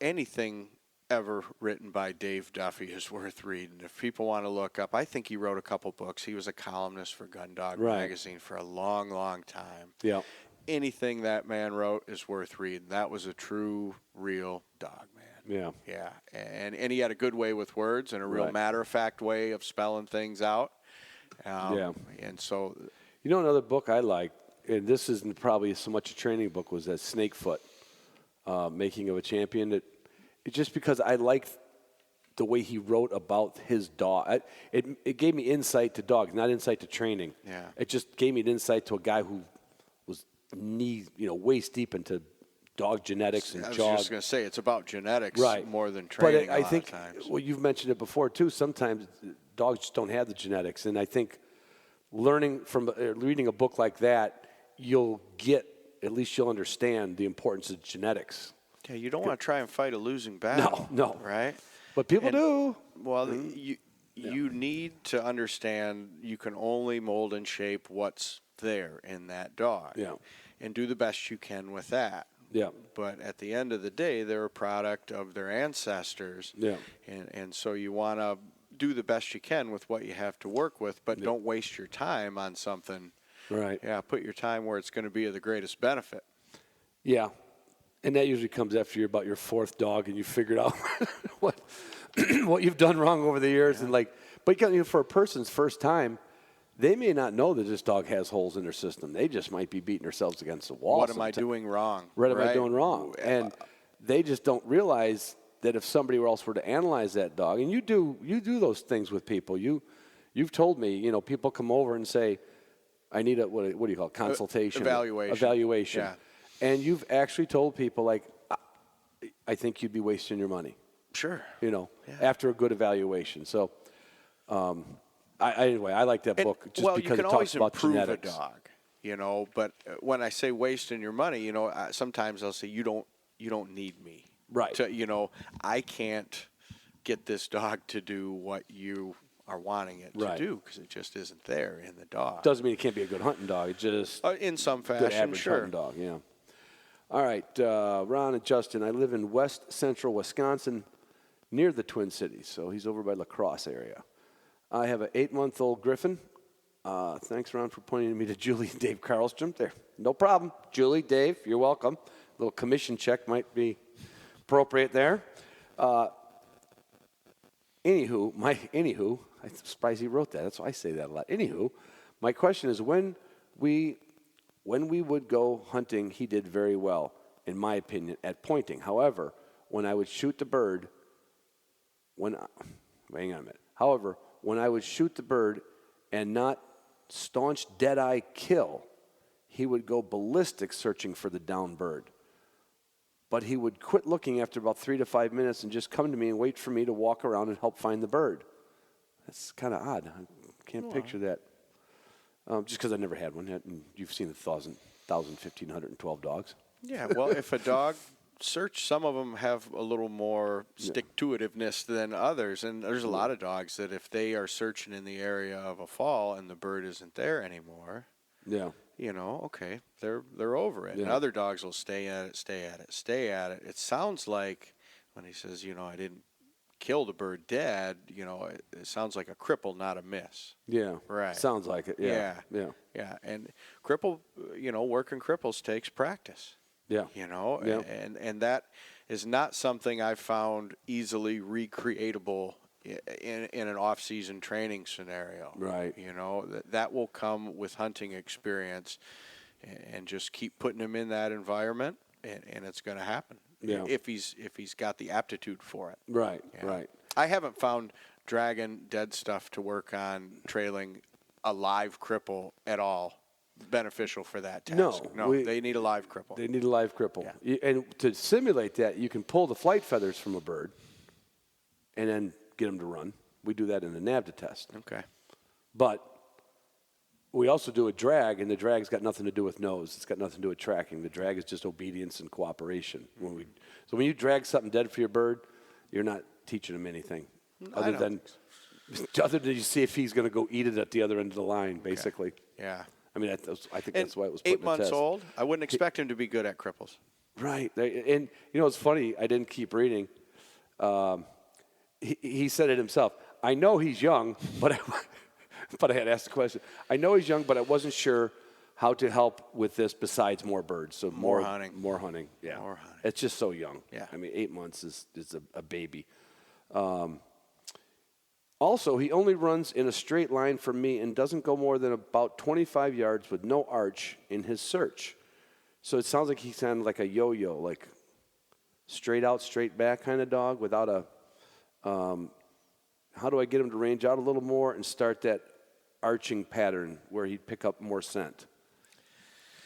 anything ever written by Dave Duffy is worth reading. If people want to look up, I think he wrote a couple books. He was a columnist for Gun Dog magazine for a long, long time. Yeah. anything that man wrote is worth reading. That was a true, real dog, man. Yeah. Yeah, and he had a good way with words and a real Right. matter-of-fact way of spelling things out. Yeah. And so, You know, another book I liked, and this isn't probably so much a training book, was that Snakefoot, Making of a Champion. It just because I liked the way he wrote about his dog. It gave me insight to dogs, not insight to training. Yeah. It just gave me an insight to a guy who was waist deep into dog genetics and I was dog. just going to say, it's about genetics Right. more than training. But a I lot think, of times. well, you've mentioned it before too. Sometimes dogs just don't have the genetics, and I think learning from reading a book like that, you'll understand the importance of genetics. Yeah, you don't want to try and fight a losing battle. No. Right? But people do. Well, you need to understand you can only mold and shape what's there in that dog. Yeah. And do the best you can with that. Yeah. But at the end of the day, they're a product of their ancestors. Yeah. And so you want to do the best you can with what you have to work with, but don't waste your time on something. Right. Yeah, put your time where it's going to be of the greatest benefit. Yeah. And that usually comes after you're about your fourth dog and you figured out what you've done wrong over the years. Yeah. And but for a person's first time, they may not know that this dog has holes in their system. They just might be beating themselves against the wall. What am I doing wrong? What am I doing wrong? And they just don't realize that if somebody else were to analyze that dog, and you do those things with people. You've told me, people come over and say, I need what do you call it? Consultation. Evaluation. Yeah. And you've actually told people, I think you'd be wasting your money. Sure. After a good evaluation. So, anyway, I like that book just because it talks about genetics. You can always improve a dog, but when I say wasting your money, sometimes I'll say you don't need me. Right. I can't get this dog to do what you are wanting it to do because it just isn't there in the dog. Doesn't mean it can't be a good hunting dog. It just in some good fashion, average sure. hunting dog. Yeah. All right, Ron and Justin. I live in west central Wisconsin, near the Twin Cities. So he's over by La Crosse area. I have an 8-month-old Griffin. Thanks, Ron, for pointing me to Julie and Dave Carlstrom there. No problem. Julie, Dave, you're welcome. A little commission check might be appropriate there. Anywho, I'm surprised he wrote that. That's why I say that a lot. Anywho, my question is when we would go hunting, he did very well, in my opinion, at pointing. However, when I would shoot the bird, hang on a minute. However, when I would shoot the bird and not staunch dead-eye kill, he would go ballistic searching for the downed bird. But he would quit looking after about 3 to 5 minutes and just come to me and wait for me to walk around and help find the bird. That's kind of odd. I can't picture that. Just because I never had one. And you've seen 1,512 dogs. Yeah, well, if a dog some of them have a little more stick-to-itiveness than others. And there's a lot of dogs that if they are searching in the area of a fall and the bird isn't there anymore, okay, they're over it. Yeah. And other dogs will stay at it. It sounds like when he says, I didn't kill the bird dead, it sounds like a cripple, not a miss. Yeah. Right. Sounds like it. Yeah. Yeah. And working cripples takes practice. Yeah. And that is not something I found easily recreatable in an off-season training scenario. Right. That will come with hunting experience and just keep putting him in that environment and it's going to happen. Yeah. If he's got the aptitude for it. Right. Yeah. Right. I haven't found dragging dead stuff to work on trailing a live cripple at all beneficial for that task. No, they need a live cripple. They need a live cripple. Yeah. And to simulate that, you can pull the flight feathers from a bird and then get them to run. We do that in the NAVDA test. Okay. But we also do a drag, and the drag's got nothing to do with nose. It's got nothing to do with tracking. The drag is just obedience and cooperation. So when you drag something dead for your bird, you're not teaching him anything other than you see if he's going to go eat it at the other end of the line, basically. Okay. Yeah. I mean, I think that's why it was put 8 months old. I wouldn't expect him to be good at cripples. Right. And it's funny. I didn't keep reading. He said it himself. I know he's young, but I had asked the question. I know he's young, but I wasn't sure how to help with this besides more birds. So More hunting. More hunting. Yeah. More hunting. It's just so young. Yeah. I mean, 8 months is a baby. Also, he only runs in a straight line from me and doesn't go more than about 25 yards with no arch in his search. So it sounds like he's kind of like a yo-yo, like straight out, straight back kind of dog without a how do I get him to range out a little more and start that arching pattern where he'd pick up more scent?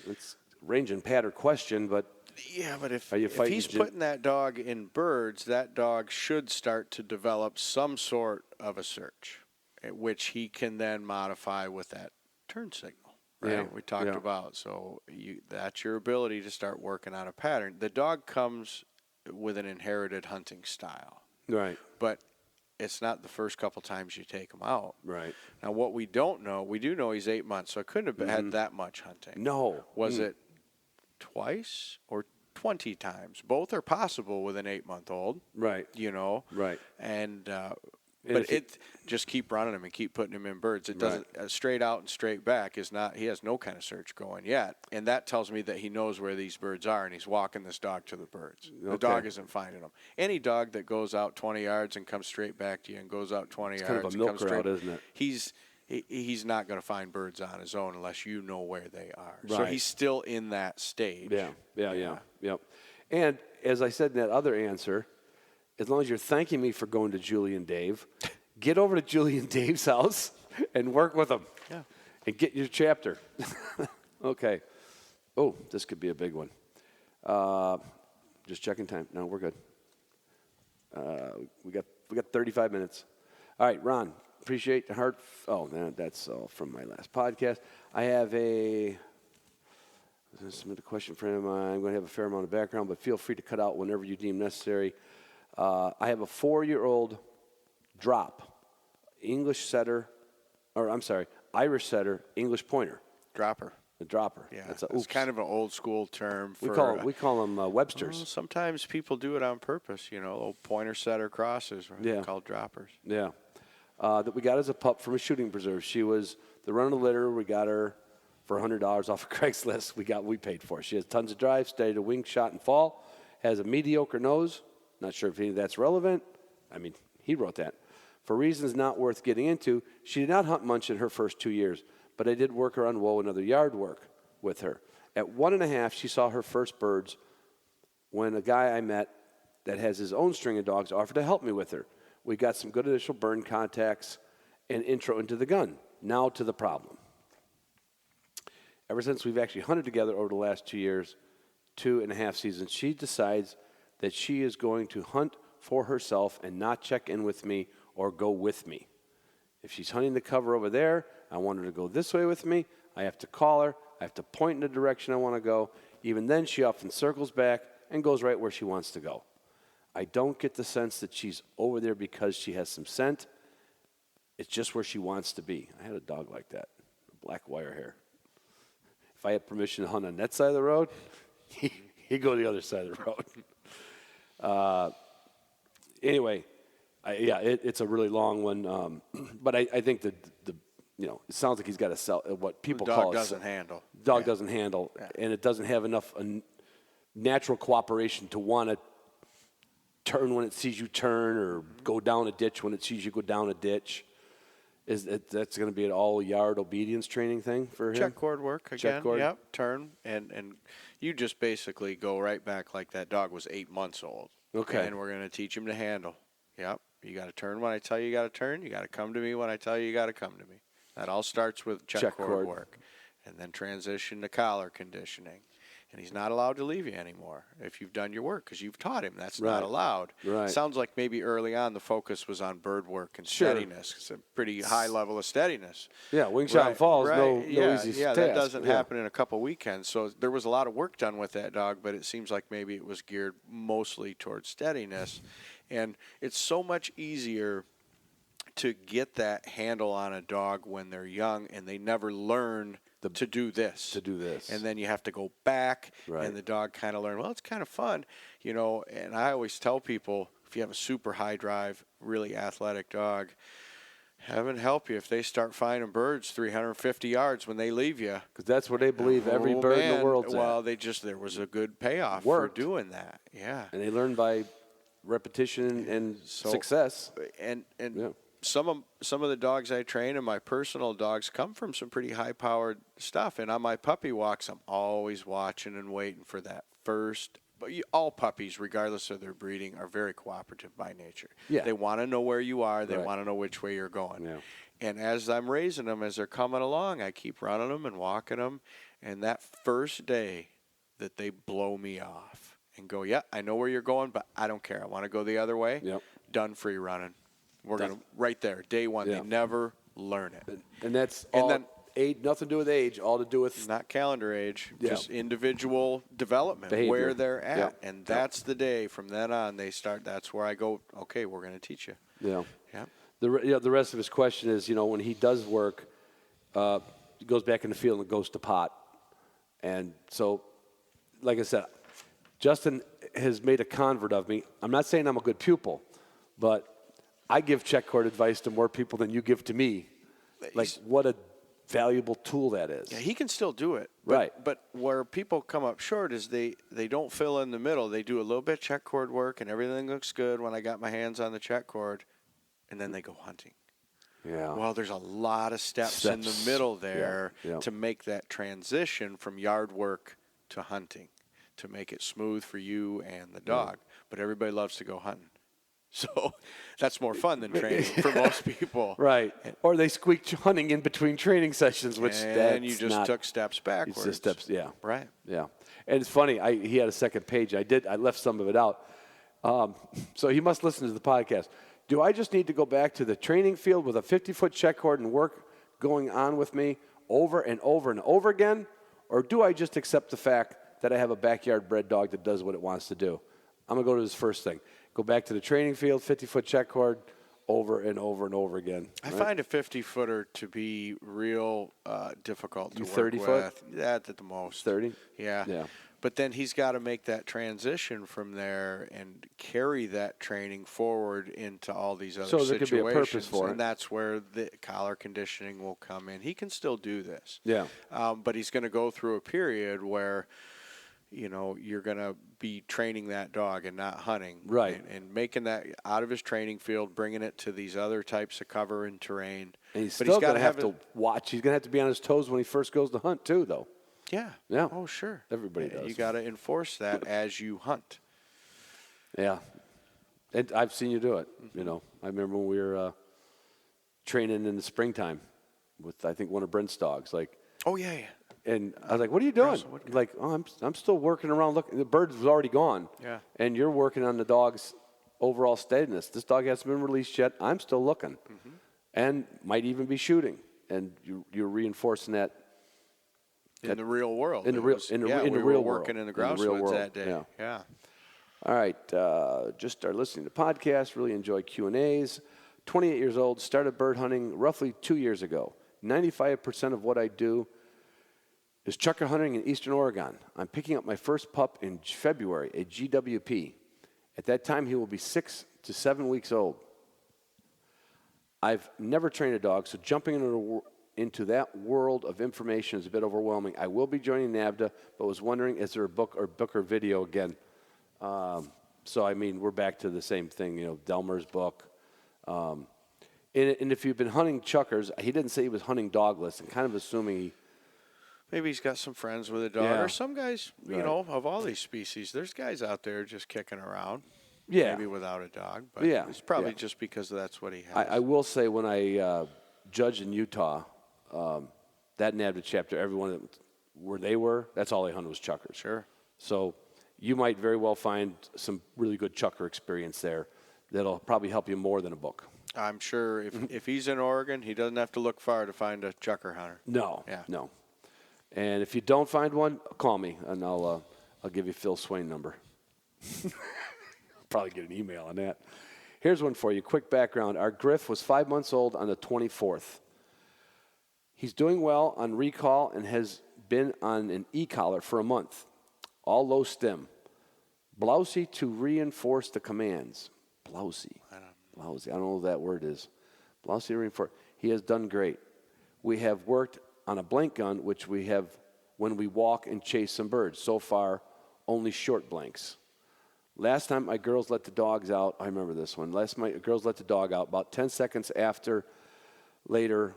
It's a range and pattern question, but yeah, but if fighting he's putting that dog in birds, that dog should start to develop some sort of a search, which he can then modify with that turn signal, right? Yeah, We talked yeah. about. So that's your ability to start working on a pattern. The dog comes with an inherited hunting style, right, but it's not the first couple times you take him out. right. Now, what we don't know, we do know he's 8 months, so it couldn't have had that much hunting. No. Was it twice or 20 times? Both are possible with an 8-month-old. Right. You know. Right. And if but just keep running him and keep putting him in birds. It doesn't straight out and straight back is not. He has no kind of search going yet, and that tells me that he knows where these birds are, and he's walking this dog to the birds. The dog isn't finding them. Any dog that goes out 20 yards and comes straight back to you and goes out 20 yards kind of a and milk comes straight, route, isn't it? He's not going to find birds on his own unless you know where they are. So Right. he's still in that stage. Yeah. Yep. And as I said in that other answer, as long as you're thanking me for going to Julie and Dave, get over to Julie and Dave's house and work with them. Yeah. And get your chapter. Okay. Oh, this could be a big one. Just checking time. No, we're good. We got 35 minutes. All right, Ron. Appreciate the heart. Oh, man, that's all from my last podcast. I have submit a question for him. I'm going to have a fair amount of background, but feel free to cut out whenever you deem necessary. I have a 4-year-old drop, Irish setter, English pointer. Dropper. The dropper. Yeah, That's it's kind of an old school term for. we call them Websters. Well, sometimes people do it on purpose. You know, old pointer setter crosses, right? Yeah. Called droppers. Yeah. That we got as a pup from a shooting preserve. She was the run of the litter. We got her for $100 off of Craigslist. We paid for it. She has tons of drive, steady to wing, shot, and fall. Has a mediocre nose. Not sure if any of that's relevant. I mean, he wrote that. For reasons not worth getting into, she did not hunt much in her first 2 years, but I did work her on woe and other yard work with her. At 1.5, she saw her first birds when a guy I met that has his own string of dogs offered to help me with her. We got some good initial burn contacts and intro into the gun. Now to the problem. Ever since we've actually hunted together over the last 2 years, 2.5 seasons, she decides that she is going to hunt for herself and not check in with me or go with me. If she's hunting the cover over there, I want her to go this way with me. I have to call her. I have to point in the direction I want to go. Even then, she often circles back and goes right where she wants to go. I don't get the sense that she's over there because she has some scent. It's just where she wants to be. I had a dog like that, black wire hair. If I had permission to hunt on that side of the road, he'd go to the other side of the road. Anyway, it's a really long one, but I think that it sounds like he's got to sell what people call doesn't handle. Dog doesn't handle, and it doesn't have enough natural cooperation to want to turn when it sees you turn or go down a ditch when it sees you go down a ditch. That's going to be an all-yard obedience training thing for him? Check cord work again. Check cord. Yep, turn, and you just basically go right back like that dog was 8 months old. Okay. And we're going to teach him to handle. Yep, you got to turn when I tell you got to turn. You got to come to me when I tell you got to come to me. That all starts with check cord work, and then transition to collar conditioning. And he's not allowed to leave you anymore if you've done your work because you've taught him. That's not allowed. Right. Sounds like maybe early on the focus was on bird work and steadiness. It's a pretty high level of steadiness. Yeah, wing shot and falls, no easy Yeah, task. that doesn't happen in a couple weekends. So there was a lot of work done with that dog, but it seems like maybe it was geared mostly towards steadiness. And it's so much easier to get that handle on a dog when they're young and they never learn to do this. And then you have to go back, and the dog kind of learn, well, it's kind of fun, and I always tell people, if you have a super high drive, really athletic dog, Heaven help you if they start finding birds 350 yards when they leave you. Because that's where they believe every bird in the world's Well, at. there was a good payoff Worked. for doing that. Yeah. And they learn by repetition and success. And Yeah. some of the dogs I train and my personal dogs come from some pretty high-powered stuff. And on my puppy walks, I'm always watching and waiting for that first. But all puppies, regardless of their breeding, are very cooperative by nature. Yeah. They want to know where you are. They Right. want to know which way you're going. Yeah. And as I'm raising them, as they're coming along, I keep running them and walking them. And that first day that they blow me off and go, yeah, I know where you're going, but I don't care. I want to go the other way. Yep. Done free running. We're going to, right there, day one. Yeah. They never learn it. And that's And all then- age, nothing to do with age, all to do with Not calendar age, Yeah. just individual development, Behavior. where they're at. Yep. And that's the day from then on they start. That's where I go, okay, we're going to teach you. Yeah. Yeah. The rest of his question is, when he does work, he goes back in the field and goes to pot. And so, like I said, Justin has made a convert of me. I'm not saying I'm a good pupil, but I give check cord advice to more people than you give to me. Like, what a valuable tool that is. Yeah, he can still do it. Right. But where people come up short is they don't fill in the middle. They do a little bit of check cord work and everything looks good when I got my hands on the check cord, and then they go hunting. Yeah. Well, there's a lot of steps in the middle there Yeah. to make that transition from yard work to hunting, to make it smooth for you and the dog. But everybody loves to go hunting. So that's more fun than training for most people. Right. Or they squeak hunting in between training sessions, which And you just took steps backwards. It's just steps, yeah. Right. Yeah. And it's funny, he had a second page. I left some of it out. So he must listen to the podcast. Do I just need to go back to the training field with a 50-foot check cord and work going on with me over and over and over again? Or do I just accept the fact that I have a backyard bred dog that does what it wants to do? I'm going to go to this first thing. Go back to the training field, 50-foot check cord, over and over and over again. I find a 50-footer to be real difficult to work 30 foot? with. Yeah, at the most. 30? Yeah. Yeah. But then he's got to make that transition from there and carry that training forward into all these other So there situations. could be a purpose for it. And that's where the collar conditioning will come in. He can still do this. Yeah. But he's going to go through a period where, you're going to be training that dog and not hunting. Right. And making that out of his training field, bringing it to these other types of cover and terrain. And he's But still going gotta to have to watch. He's going to have to be on his toes when he first goes to hunt, too, though. Yeah. Yeah. Oh, sure. Everybody does. You got to enforce that as you hunt. Yeah. And I've seen you do it. I remember when we were training in the springtime with, I think, one of Brent's dogs. Oh, yeah. And I was like, what are you doing? Like, I'm still working around looking. The bird was already gone. Yeah. And you're working on the dog's overall steadiness. This dog hasn't been released yet. I'm still looking. And might even be shooting. And you're reinforcing that. In the real world. In the real we were world. working in the Grouse real woods world. that day. Yeah. All right, just started listening to podcasts, really enjoy Q&As. 28 years old, started bird hunting roughly 2 years ago. 95% of what I do is chucker hunting in eastern Oregon. I'm picking up my first pup in February, a GWP. At that time, he will be 6 to 7 weeks old. I've never trained a dog, so jumping into that world of information is a bit overwhelming. I will be joining NAVDA, but was wondering, is there a book or video again? We're back to the same thing, Delmer's book. And if you've been hunting chuckers, he didn't say he was hunting dogless, and kind of assuming Maybe he's got some friends with a dog. Yeah. Or some guys, Right. of all these species, there's guys out there just kicking around. Yeah. Maybe without a dog. But Yeah. it's probably Yeah. just because that's what he has. I will say when I judged in Utah, that NAVDA chapter, everyone where they were, that's all they hunted was chuckers. Sure. So you might very well find some really good chucker experience there that'll probably help you more than a book. I'm sure if he's in Oregon, he doesn't have to look far to find a chucker hunter. No, Yeah. no. And if you don't find one, call me, and I'll give you Phil Swain number. Probably get an email on that. Here's one for you. Quick background. Our Griff was 5 months old on the 24th. He's doing well on recall and has been on an e-collar for a month. All low stem. Blousy to reinforce the commands. Blousy. Blousy. I don't know what that word is. Velocity reinforcement. He has done great. We have worked on a blank gun, which we have when we walk and chase some birds. So far, only short blanks. Last time my girls let the dogs out, I remember this one. Last time my girls let the dog out, about 10 seconds later,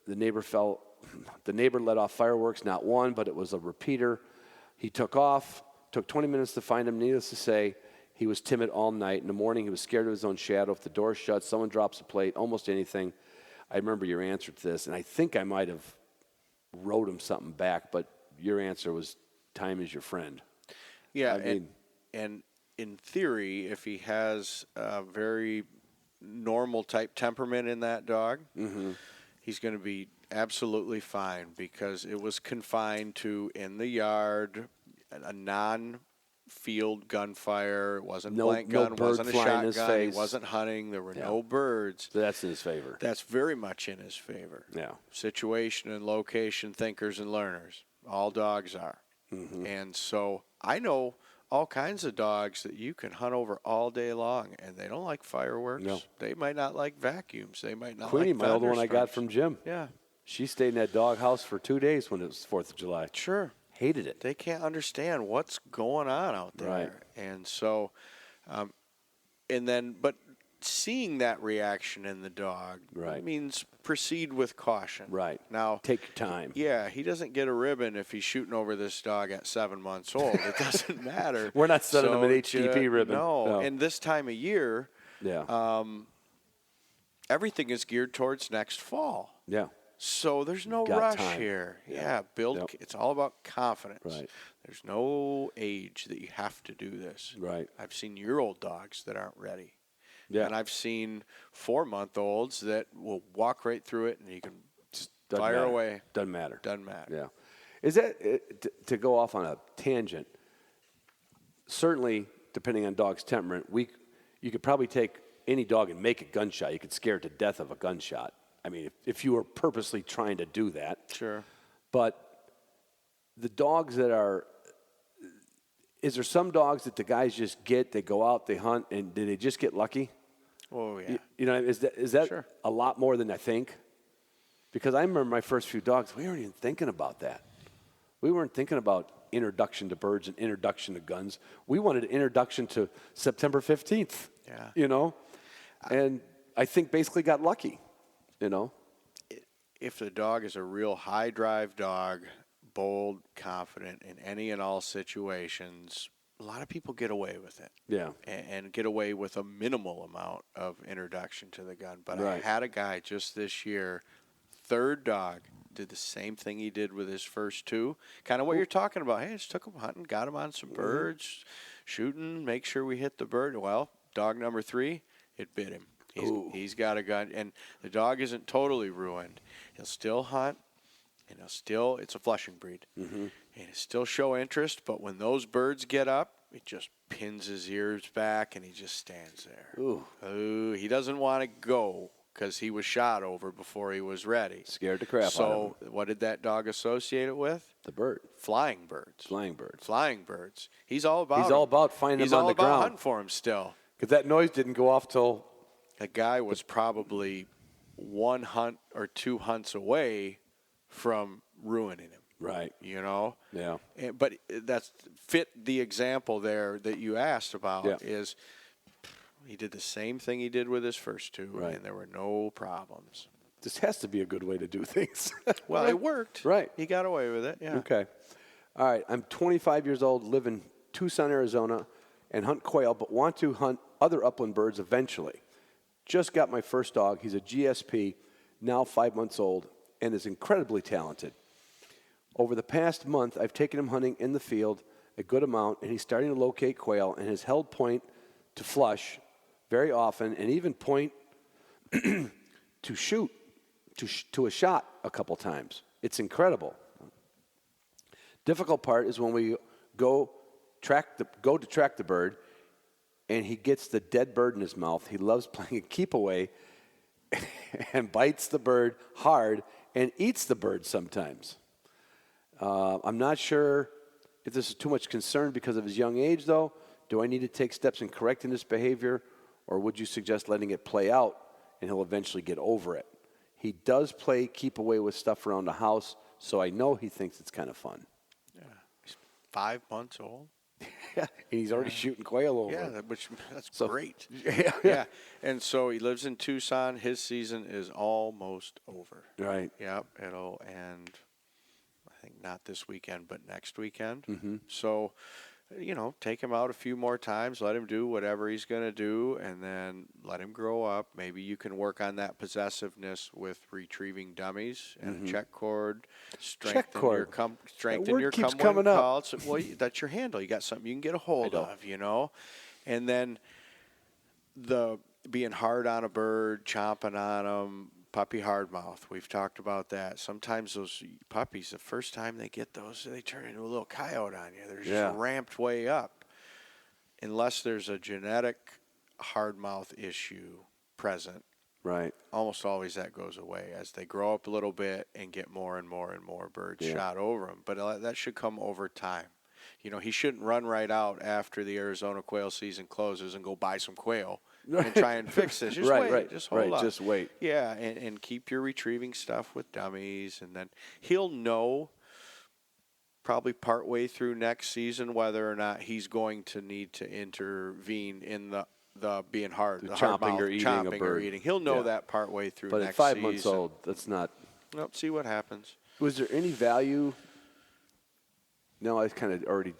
the neighbor let off fireworks, not one, but it was a repeater. He took off, took 20 minutes to find him. Needless to say, he was timid all night. In the morning, he was scared of his own shadow. If the door shuts, someone drops a plate, almost anything. I remember your answer to this, and I think I might have wrote him something back, but your answer was time is your friend. Yeah, I mean, and in theory, if he has a very normal type temperament in that dog, he's going to be absolutely fine because it was confined to in the yard, a non-field gunfire. It wasn't blank gun, bird wasn't a flying in his shotgun, he face. wasn't hunting. There were Yeah. no birds. So that's in his favor. That's very much in his favor. Yeah. Situation and location thinkers and learners. All dogs are. And so I know all kinds of dogs that you can hunt over all day long, and they don't like fireworks. No. They might not like vacuums. They might not Queenie, like my old one I got thunderstorms. from Jim. Yeah, She stayed in that dog house for 2 days when it was 4th of July. sure. Hated it. They can't understand what's going on out there. Right. And so, but seeing that reaction in the dog Right. means proceed with caution. Right. Now, Take your time. yeah, he doesn't get a ribbon if he's shooting over this dog at 7 months old. It doesn't matter. We're not sending him an So, HTP ribbon. No. And this time of year, Yeah. everything is geared towards next fall. Yeah. So there's no Got rush time. here. Yeah. Yeah, build. Yep. It's all about confidence. Right. There's no age that you have to do this. Right. I've seen year-old dogs that aren't ready. Yeah. And I've seen 4-month-olds that will walk right through it, and you can just Doesn't fire matter. away. Doesn't matter. Doesn't matter. Yeah. Is that, to go off on a tangent, certainly, depending on dog's temperament, you could probably take any dog and make a gunshot. You could scare it to death of a gunshot. I mean, if you were purposely trying to do that. Sure. But the dogs that are, is there some dogs that the guys just get, they go out, they hunt, and do they just get lucky? Oh, yeah. You know, is that Sure. a lot more than I think? Because I remember my first few dogs, we weren't even thinking about that. We weren't thinking about introduction to birds and introduction to guns. We wanted an introduction to September 15th. Yeah. You know? And I think basically got lucky, you know? If the dog is a real high drive dog, bold, confident in any and all situations, a lot of people get away with it. Yeah. And get away with a minimal amount of introduction to the gun. But Right. I had a guy just this year, third dog, did the same thing he did with his first two. Kind of what you're talking about. Hey, just took him hunting, got him on some birds, shooting, make sure we hit the bird. Well, dog number 3, it bit him. He's got a gun, and the dog isn't totally ruined. He'll still hunt, and it's a flushing breed. And he'll still show interest, but when those birds get up, he just pins his ears back, and he just stands there. Ooh, he doesn't want to go because he was shot over before he was ready. Scared the crap out of So him. what did that dog associate it with? The bird. Flying birds. Flying birds. Flying birds. He's all about He's them. all about finding He's them on all the about ground. hunting for him still. Because that noise didn't go off till... The guy was probably 1 hunt or 2 hunts away from ruining him. Right. You know? Yeah. But that's fit the example there that you asked about. Yeah. Is he did the same thing he did with his first 2, Right. and there were no problems. This has to be a good way to do things. Well, it worked. Right. He got away with it, yeah. Okay. All right. I'm 25 years old, live in Tucson, Arizona, and hunt quail, but want to hunt other upland birds eventually. Just got my first dog. He's a GSP, now 5 months old, and is incredibly talented. Over the past month, I've taken him hunting in the field a good amount, and he's starting to locate quail and has held point to flush very often and even point to shoot to a shot a couple times. It's incredible. Difficult part is when we go to track the bird, and he gets the dead bird in his mouth. He loves playing a keep away and bites the bird hard and eats the bird sometimes. I'm not sure if this is too much concern because of his young age, though. Do I need to take steps in correcting this behavior, or would you suggest letting it play out and he'll eventually get over it. He does play keep away with stuff around the house, so I know he thinks it's kind of fun. Yeah. He's 5 months old. Yeah, and he's already shooting quail over. Yeah, that's So- great. Yeah. Yeah, and so he lives in Tucson. His season is almost over. Right. Yep, it'll end, I think, not this weekend, but next weekend. Mm-hmm. So, take him out a few more times, let him do whatever he's going to do, and then let him grow up. Maybe you can work on that possessiveness with retrieving dummies and a check cord. Strengthen cord. your come keeps when coming up. called. So, well, that's your handle. You got something you can get a hold of, And then the being hard on a bird, chomping on them, puppy hard mouth. We've talked about that. Sometimes those puppies, the first time they get those, they turn into a little coyote on you. They're just ramped way up. Unless there's a genetic hard mouth issue present, Right. almost always that goes away as they grow up a little bit and get more and more and more birds shot over them. But that should come over time. He shouldn't run right out after the Arizona quail season closes and go buy some quail and try and fix this. Just wait. Just hold on. Just wait. Yeah, and keep your retrieving stuff with dummies. And then he'll know probably partway through next season whether or not he's going to need to intervene in the being hard, the hard chomping mouth, or eating chomping a bird. or eating. He'll know that partway through But next at 5 season. months old, that's not. Nope, see what happens. Was there any value? No, I kind of already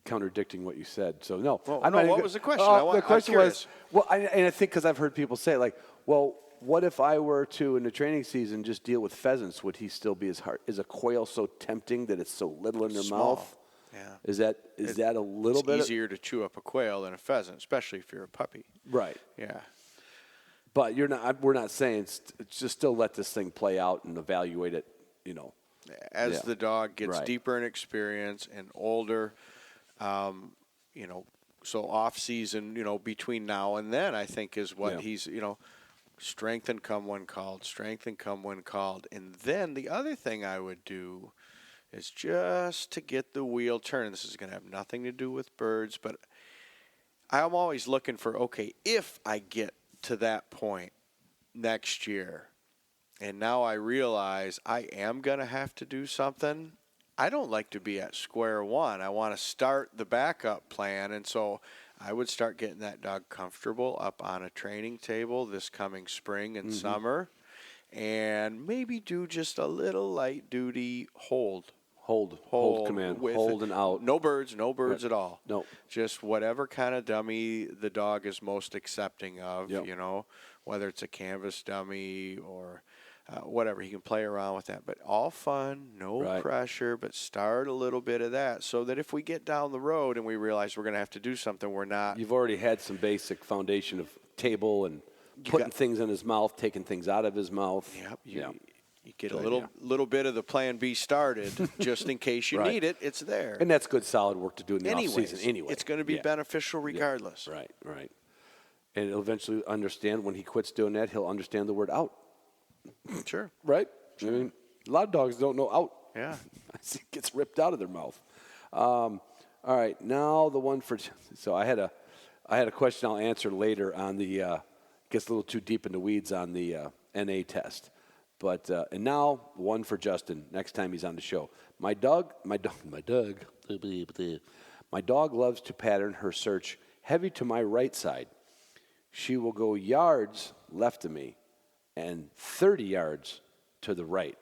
contradicting what you said. So no. Well, I'm not what even- was the question? The question I'm was, well, and I think because I've heard people say like, well, what if I were to in the training season just deal with pheasants? Would he still be as hard? Is a quail so tempting that it's so little in their Small. mouth? Yeah. Is that a little bit It's easier to chew up a quail than a pheasant, especially if you're a puppy. right? Yeah. But you're not. We're not saying it's just still let this thing play out and evaluate it. As the dog gets Right. deeper in experience and older, so off season, between now and then, I think is what he's, strengthen come when called, strengthen come when called. And then the other thing I would do is just to get the wheel turning. This is going to have nothing to do with birds, but I'm always looking for, okay, if I get to that point next year, and now I realize I am going to have to do something, I don't like to be at square one. I want to start the backup plan. And so I would start getting that dog comfortable up on a training table this coming spring and summer, and maybe do just a little light duty hold command, with hold and out. No birds at all. No. Just whatever kind of dummy the dog is most accepting of, whether it's a canvas dummy or whatever. He can play around with that. But all fun, no pressure, but start a little bit of that so that if we get down the road and we realize we're going to have to do something, we're not. You've already had some basic foundation of table and putting things in his mouth, taking things out of his mouth. Yep. You get a little bit of the plan B started just in case you need it. It's there. And that's good, solid work to do in the off season anyway. It's going to be beneficial regardless. Right. And he'll eventually understand when he quits doing that, he'll understand the word out. Sure. Right? I mean, a lot of dogs don't know out. Yeah. It gets ripped out of their mouth. All right, now the one for – so I had a question I'll answer later on the gets a little too deep in the weeds on the NA test. But and now one for Justin next time he's on the show. My dog loves to pattern her search heavy to my right side. She will go yards left of me and 30 yards to the right.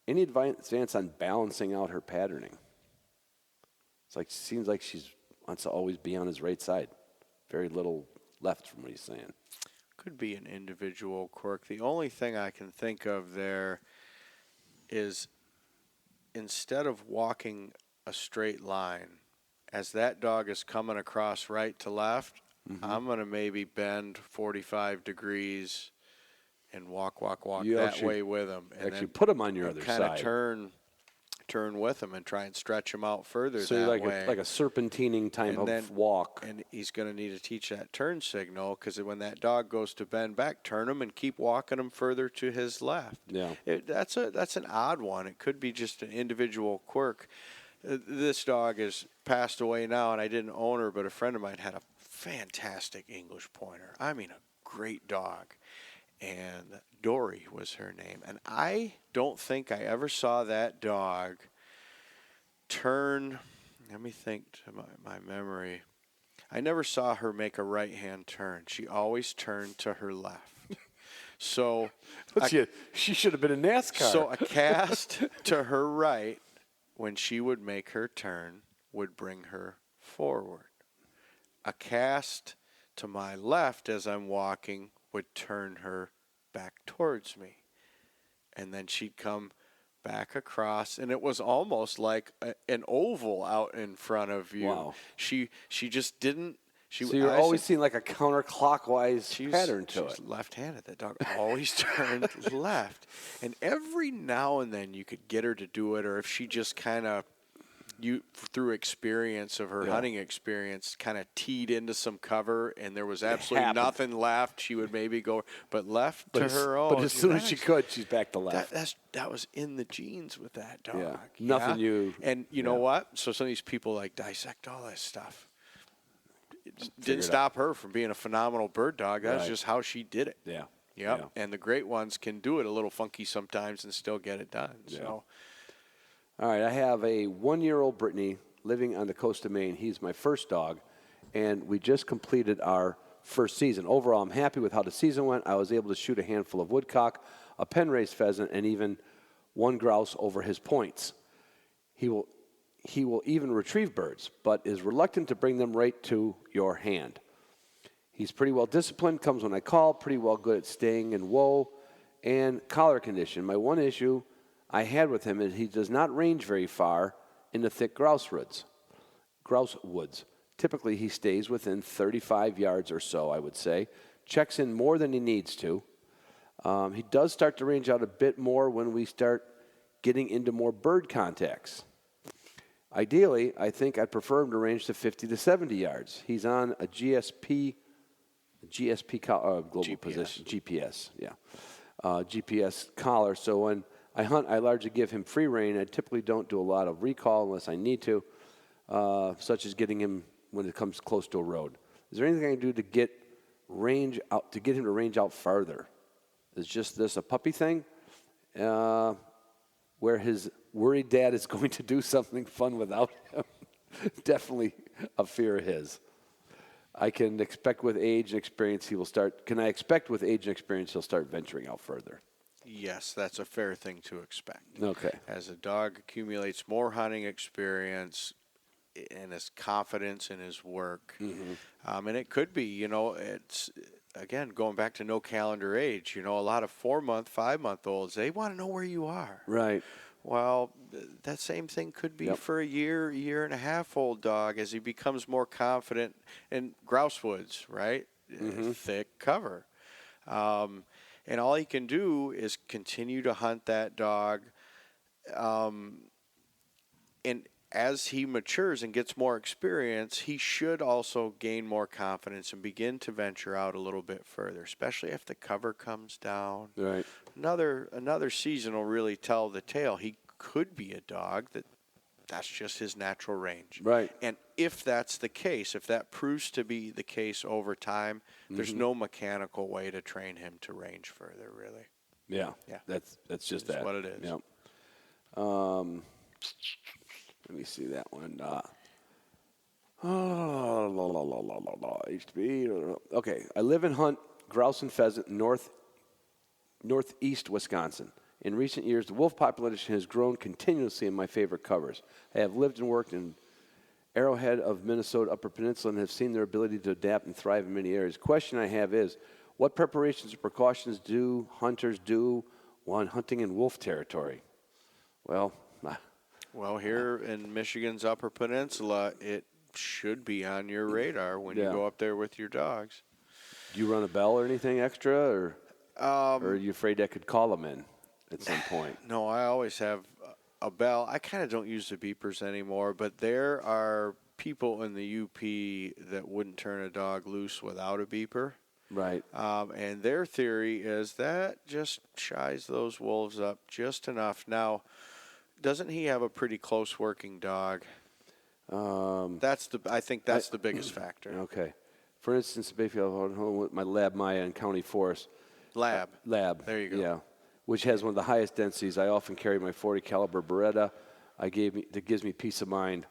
Any advance on balancing out her patterning? Seems like she wants to always be on his right side. Very little left from what he's saying. Could be an individual quirk. The only thing I can think of there is instead of walking a straight line, as that dog is coming across right to left, I'm going to maybe bend 45 degrees and walk that way with him. And actually put him on your other kind side. of turn with him and try and stretch him out further So that like way. like a serpentining type of walk. And he's going to need to teach that turn signal because when that dog goes to bend back, turn him and keep walking him further to his left. Yeah. That's an odd one. It could be just an individual quirk. This dog is passed away now, and I didn't own her, but a friend of mine had a fantastic English pointer. I mean, a great dog. And Dory was her name. And I don't think I ever saw that dog turn. Let me think to my memory. I never saw her make a right-hand turn. She always turned to her left. So she should have been in NASCAR. So a cast to her right when she would make her turn would bring her forward. A cast to my left as I'm walking would turn her back towards me. And then she'd come back across, and it was almost like an oval out in front of you. Wow. She just didn't. So you're always seeing like a counterclockwise pattern to it. She's left-handed. That dog always turned left. And every now and then you could get her to do it, or if she just kind of, through experience of her hunting experience, kind of teed into some cover, and there was absolutely nothing left, she would maybe go, but left to her own. But as soon as she could, she's back to left. That was in the genes with that dog. Yeah. Nothing you. And you know what? So some of these people like dissect all this stuff. It didn't stop her from being a phenomenal bird dog. That's just how she did it. Yeah. Yep. Yeah. And the great ones can do it a little funky sometimes and still get it done. Yeah. So. All right. I have a 1-year-old Brittany living on the coast of Maine. He's my first dog, and we just completed our first season. Overall, I'm happy with how the season went. I was able to shoot a handful of woodcock, a pen-raised pheasant, and even one grouse over his points. He will even retrieve birds, but is reluctant to bring them right to your hand. He's pretty well disciplined, comes when I call, pretty well good at staying in whoa and collar condition. My one issue I had with him is he does not range very far in the thick grouse woods. Typically, he stays within 35 yards or so, I would say. Checks in more than he needs to. He does start to range out a bit more when we start getting into more bird contacts. Ideally, I think I'd prefer him to range to 50 to 70 yards. He's on a GSP global GPS. position, GPS, GPS collar. So when I hunt, I largely give him free rein. I typically don't do a lot of recall unless I need to, such as getting him when it comes close to a road. Is there anything I can do to get him to range out farther? Is just this a puppy thing? Where his worried dad is going to do something fun without him. Definitely a fear of his. Can I expect with age and experience he'll start venturing out further? Yes, that's a fair thing to expect. Okay. As a dog accumulates more hunting experience and his confidence in his work, and it could be, it's, again, going back to no calendar age, a lot of 4-month, 5-month-olds, they want to know where you are. Right. Well, that same thing could be for a year and a half old dog as he becomes more confident in grouse woods, right? Thick cover. And all he can do is continue to hunt that dog. And as he matures and gets more experience, he should also gain more confidence and begin to venture out a little bit further, especially if the cover comes down. Right. Another season will really tell the tale. He could be a dog that's just his natural range. Right. And if that's the case, if that proves to be the case over time, there's no mechanical way to train him to range further, really. Yeah. That's just That's that. what it is. Yep. Let me see that one. Okay. I live and hunt grouse and pheasant northeast Wisconsin. In recent years, the wolf population has grown continuously in my favorite covers. I have lived and worked in Arrowhead of Minnesota Upper Peninsula and have seen their ability to adapt and thrive in many areas. Question I have is, what preparations or precautions do hunters do when hunting in wolf territory? Well, here in Michigan's Upper Peninsula, it should be on your radar when you go up there with your dogs. Do you run a bell or anything extra, or are you afraid that could call them in at some point? No, I always have a bell. I kind of don't use the beepers anymore, but there are people in the UP that wouldn't turn a dog loose without a beeper. Right. And their theory is that just shies those wolves up just enough. Now, doesn't he have a pretty close working dog? I think that's the biggest factor. Okay. For instance, Bayfield, home with my Lab Maya in County Forest. Lab. There you go. Yeah, which has one of the highest densities. I often carry my .40 caliber Beretta. That gives me peace of mind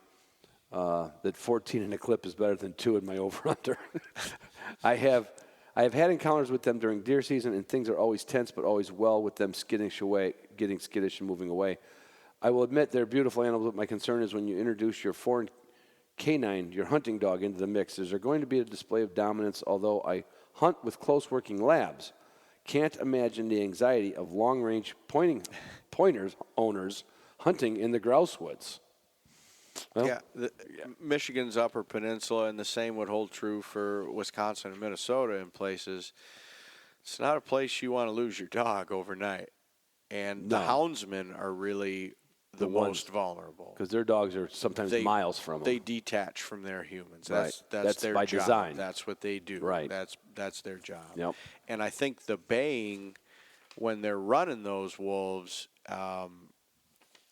that 14 in a clip is better than 2 in my over-under. I have had encounters with them during deer season, and things are always tense, but always well with them getting skittish and moving away. I will admit they're beautiful animals, but my concern is when you introduce your foreign canine, your hunting dog, into the mix. Is there going to be a display of dominance? Although I hunt with close-working labs, can't imagine the anxiety of long-range pointers owners hunting in the grouse woods. Well, Michigan's Upper Peninsula, and the same would hold true for Wisconsin and Minnesota in places. It's not a place you want to lose your dog overnight. And the houndsmen are really the most vulnerable. Because their dogs are sometimes miles from them. They detach from their humans. That's their by job. design. That's what they do. Right. That's their job. Yep. And I think the baying, when they're running those wolves,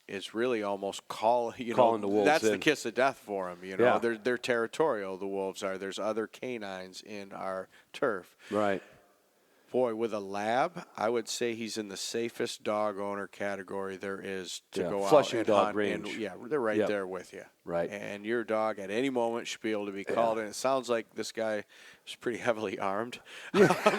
is really almost calling the wolves. That's the kiss of death for them. Yeah. They're territorial. The wolves are. There's other canines in our turf. Right. Boy, with a lab, I would say he's in the safest dog owner category there is to go flushing out and dog hunt. range. And, they're right there with you. Right. And your dog at any moment should be able to be called in. It sounds like this guy is pretty heavily armed.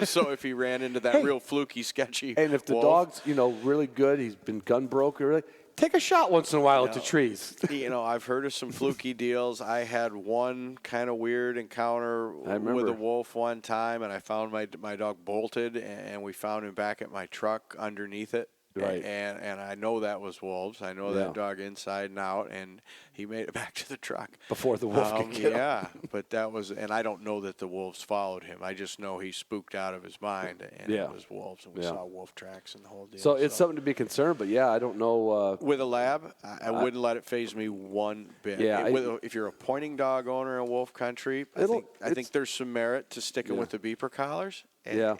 So if he ran into that real fluky, sketchy and if the wolf, dog's really good, he's been gun broke or take a shot once in a while at the trees. I've heard of some fluky deals. I had one kind of weird encounter with a wolf one time, and I found my dog bolted, and we found him back at my truck underneath it. Right. And I know that was wolves. I know that dog inside and out, and he made it back to the truck. Before the wolf could get him. But that was, and I don't know that the wolves followed him. I just know he spooked out of his mind, and it was wolves, and we saw wolf tracks and the whole deal. So it's something to be concerned, but I don't know. With a lab, I wouldn't let it faze me one bit. Yeah, if you're a pointing dog owner in wolf country, I think there's some merit to sticking with the beeper collars. And,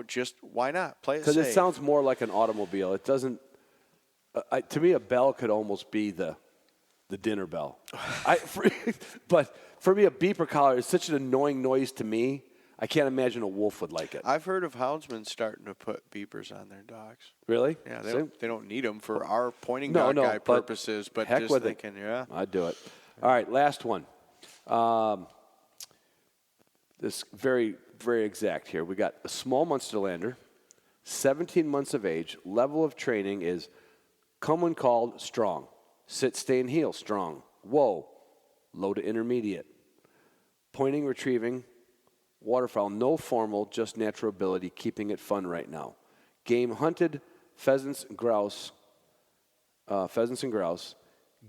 just why not play it safe? Because it sounds more like an automobile. It doesn't. To me, a bell could almost be the dinner bell. But for me, a beeper collar is such an annoying noise to me. I can't imagine a wolf would like it. I've heard of houndsmen starting to put beepers on their dogs. Really? Yeah, they don't need them for our pointing dog guy purposes, but heck just with thinking, I'd do it. All right, last one. This very, very exact here. We got a small Munsterlander, 17 months of age. Level of training is come when called, strong. Sit, stay, and heel, strong. Whoa, low to intermediate. Pointing, retrieving, waterfowl, no formal, just natural ability, keeping it fun right now. Game hunted, pheasants and grouse.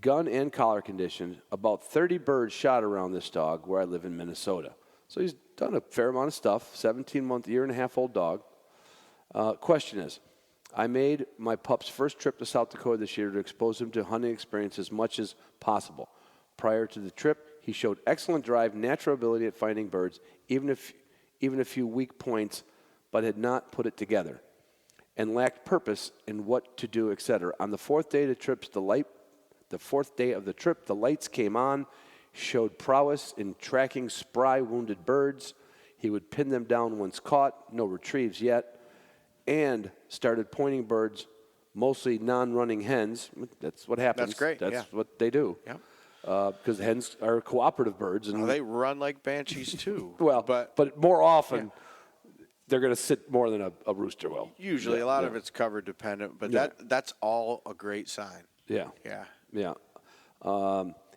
Gun and collar conditioned. About 30 birds shot around this dog where I live in Minnesota. So he's done a fair amount of stuff, 17-month, year-and-a-half-old dog. Question is, I made my pup's first trip to South Dakota this year to expose him to hunting experience as much as possible. Prior to the trip, he showed excellent drive, natural ability at finding birds, even a few weak points, but had not put it together, and lacked purpose in what to do, etc. On the fourth day of the trip, the lights came on, showed prowess in tracking spry wounded birds. He would pin them down once caught, no retrieves yet, and started pointing birds, mostly non-running hens. That's what happens. That's great. That's what they do. Yeah. Because hens are cooperative birds. And they run like banshees too. Well, but more often, they're going to sit more than a rooster will. Usually, a lot of it's cover dependent, but that's all a great sign. Yeah. Yeah.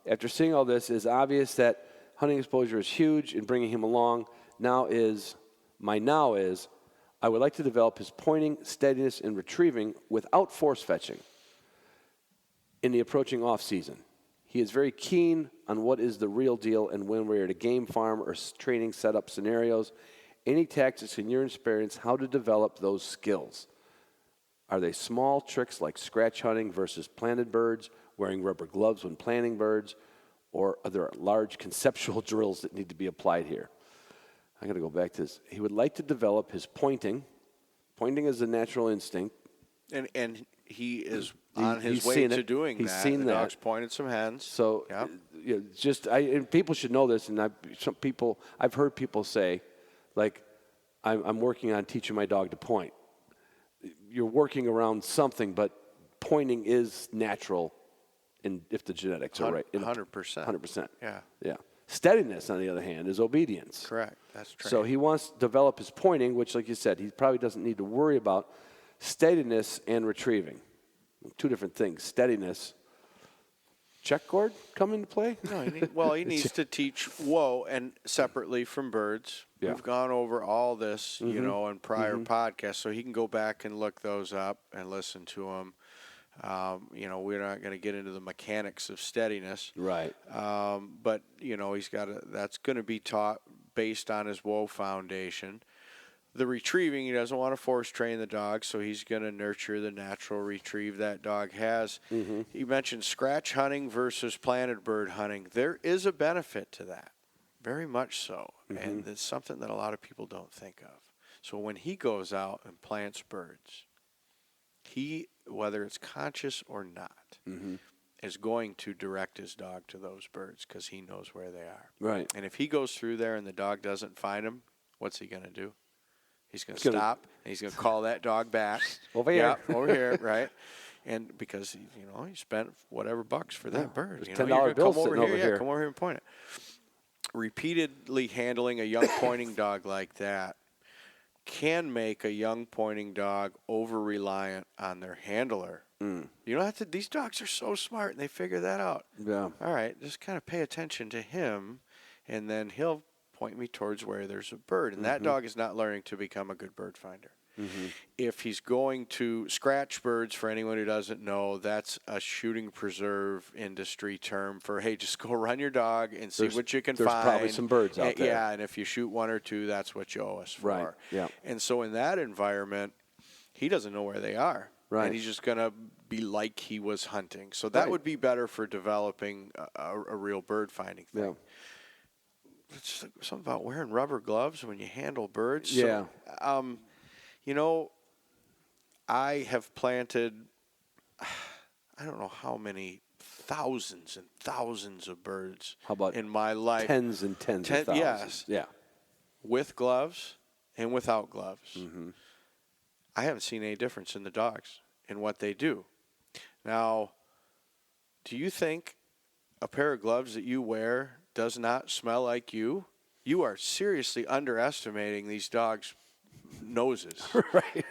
After seeing all this, it's obvious that hunting exposure is huge in bringing him along. Now is, I would like to develop his pointing, steadiness, and retrieving without force fetching in the approaching off-season. He is very keen on what is the real deal and when we're at a game farm or training setup scenarios. Any tactics in your experience, how to develop those skills? Are they small tricks like scratch hunting versus planted birds, wearing rubber gloves when planting birds, or are there large conceptual drills that need to be applied here? I'm going to go back to this. He would like to develop his pointing. Pointing is a natural instinct. And he is on his way to doing that. He's seen the that. dog's pointed some hens. So and people should know this, and I've heard people say, like, I'm working on teaching my dog to point. You're working around something, but pointing is natural, if the genetics are right. 100%. 100%. Yeah. Steadiness, on the other hand, is obedience. Correct. That's true. So he wants to develop his pointing, which, like you said, he probably doesn't need to worry about steadiness and retrieving. Two different things. Steadiness. Check cord come into play? No, he needs to teach whoa and separately from birds. Yeah. We've gone over all this, in prior podcasts, so he can go back and look those up and listen to them. We're not going to get into the mechanics of steadiness. Right. But, that's going to be taught based on his whoa foundation. The retrieving, he doesn't want to force train the dog, so he's going to nurture the natural retrieve that dog has. Mm-hmm. He mentioned scratch hunting versus planted bird hunting. There is a benefit to that, very much so, and it's something that a lot of people don't think of. So when he goes out and plants birds, he, whether it's conscious or not, is going to direct his dog to those birds because he knows where they are. Right. And if he goes through there and the dog doesn't find him, what's he going to do? He's going to stop, and he's going to call that dog back. Over here. Yeah, over here, right? And because, he spent whatever bucks for that bird. There's $10 bills come sitting over here. Yeah, come over here and point it. Repeatedly handling a young pointing dog like that can make a young pointing dog over-reliant on their handler. You don't have to, these dogs are so smart, and they figure that out. Yeah. All right, just kind of pay attention to him, and then he'll point me towards where there's a bird. And that dog is not learning to become a good bird finder. If he's going to scratch birds, for anyone who doesn't know, that's a shooting preserve industry term for, hey, just go run your dog and see what you can find. There's probably some birds out there. Yeah, and if you shoot one or two, that's what you owe us for. Right, yeah. And so in that environment, he doesn't know where they are. Right. And he's just going to be like he was hunting. So that would be better for developing a real bird finding thing. Yeah. It's something about wearing rubber gloves when you handle birds. Yeah. So, I have planted, I don't know how many thousands and thousands of birds in my life. Tens and tens of thousands. Yes. Yeah. With gloves and without gloves. I haven't seen any difference in the dogs and what they do. Now, do you think a pair of gloves that you wear does not smell like you? You are seriously underestimating these dogs' noses. Right.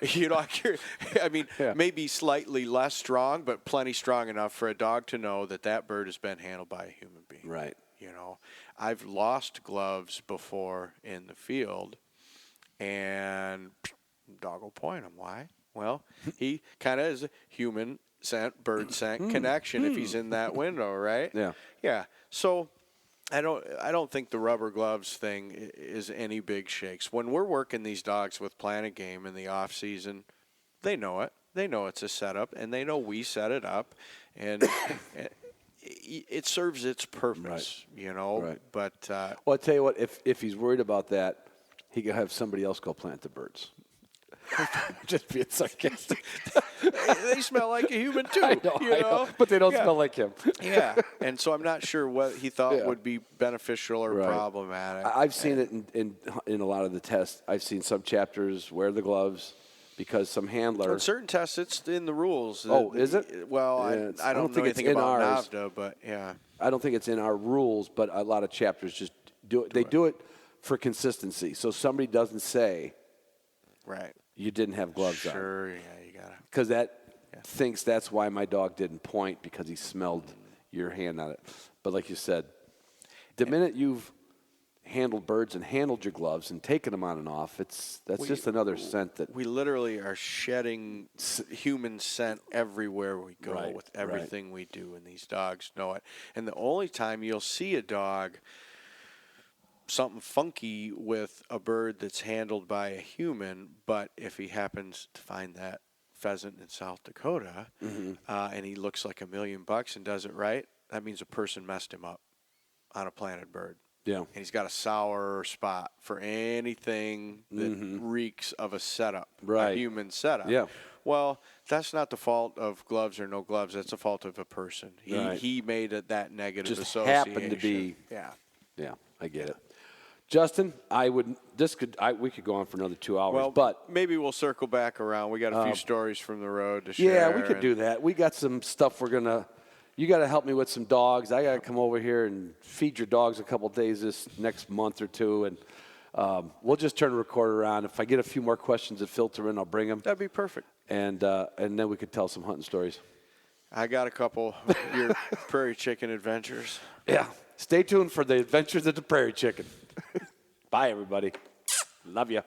Maybe slightly less strong, but plenty strong enough for a dog to know that bird has been handled by a human being. Right. I've lost gloves before in the field, and dog will point them. Why? Well, he kind of is a human scent, bird scent connection if he's in that window, right? Yeah. Yeah. So I don't think the rubber gloves thing is any big shakes. When we're working these dogs with Planet Game in the off season, they know it. They know it's a setup, and they know we set it up, and it serves its purpose, Right. But Well, I'll tell you what, if he's worried about that, he could have somebody else go plant the birds. Just being sarcastic. they smell like a human too. I know, but they don't smell like him. Yeah, and so I'm not sure what he thought would be beneficial or problematic. I've seen it in a lot of the tests. I've seen some chapters wear the gloves because some handler. On certain tests, it's in the rules. Oh, is it? Well, Yeah, I don't know anything about NAVDA, but yeah. I don't think it's in our rules, but a lot of chapters just do it. They do it for consistency, so somebody doesn't say, right, you didn't have gloves on. Sure, yeah, you got to. Because that thinks that's why my dog didn't point, because he smelled your hand on it. But like you said, the minute you've handled birds and handled your gloves and taken them on and off, that's just another scent that we literally are shedding human scent everywhere we go with everything we do, and these dogs know it. And the only time you'll see a dog something funky with a bird that's handled by a human, but if he happens to find that pheasant in South Dakota and he looks like $1 million and does it right, that means a person messed him up on a planted bird. Yeah. And he's got a sour spot for anything that reeks of a setup, a human setup. Yeah. Well, that's not the fault of gloves or no gloves. That's the fault of a person. He made it that negative Just association. happened to be. Yeah. Yeah, I get it. Justin, we could go on for another 2 hours, Well, but maybe we'll circle back around. We got a few stories from the road to share. yeah, we could do that. We got some stuff you got to help me with some dogs. I got to come over here and feed your dogs a couple days this next month or two, and we'll just turn the recorder on. If I get a few more questions that filter in, I'll bring them. That'd be perfect. And then we could tell some hunting stories. I got a couple your prairie chicken adventures. Yeah. Stay tuned for the adventures of the prairie chicken. Bye, everybody. Love you.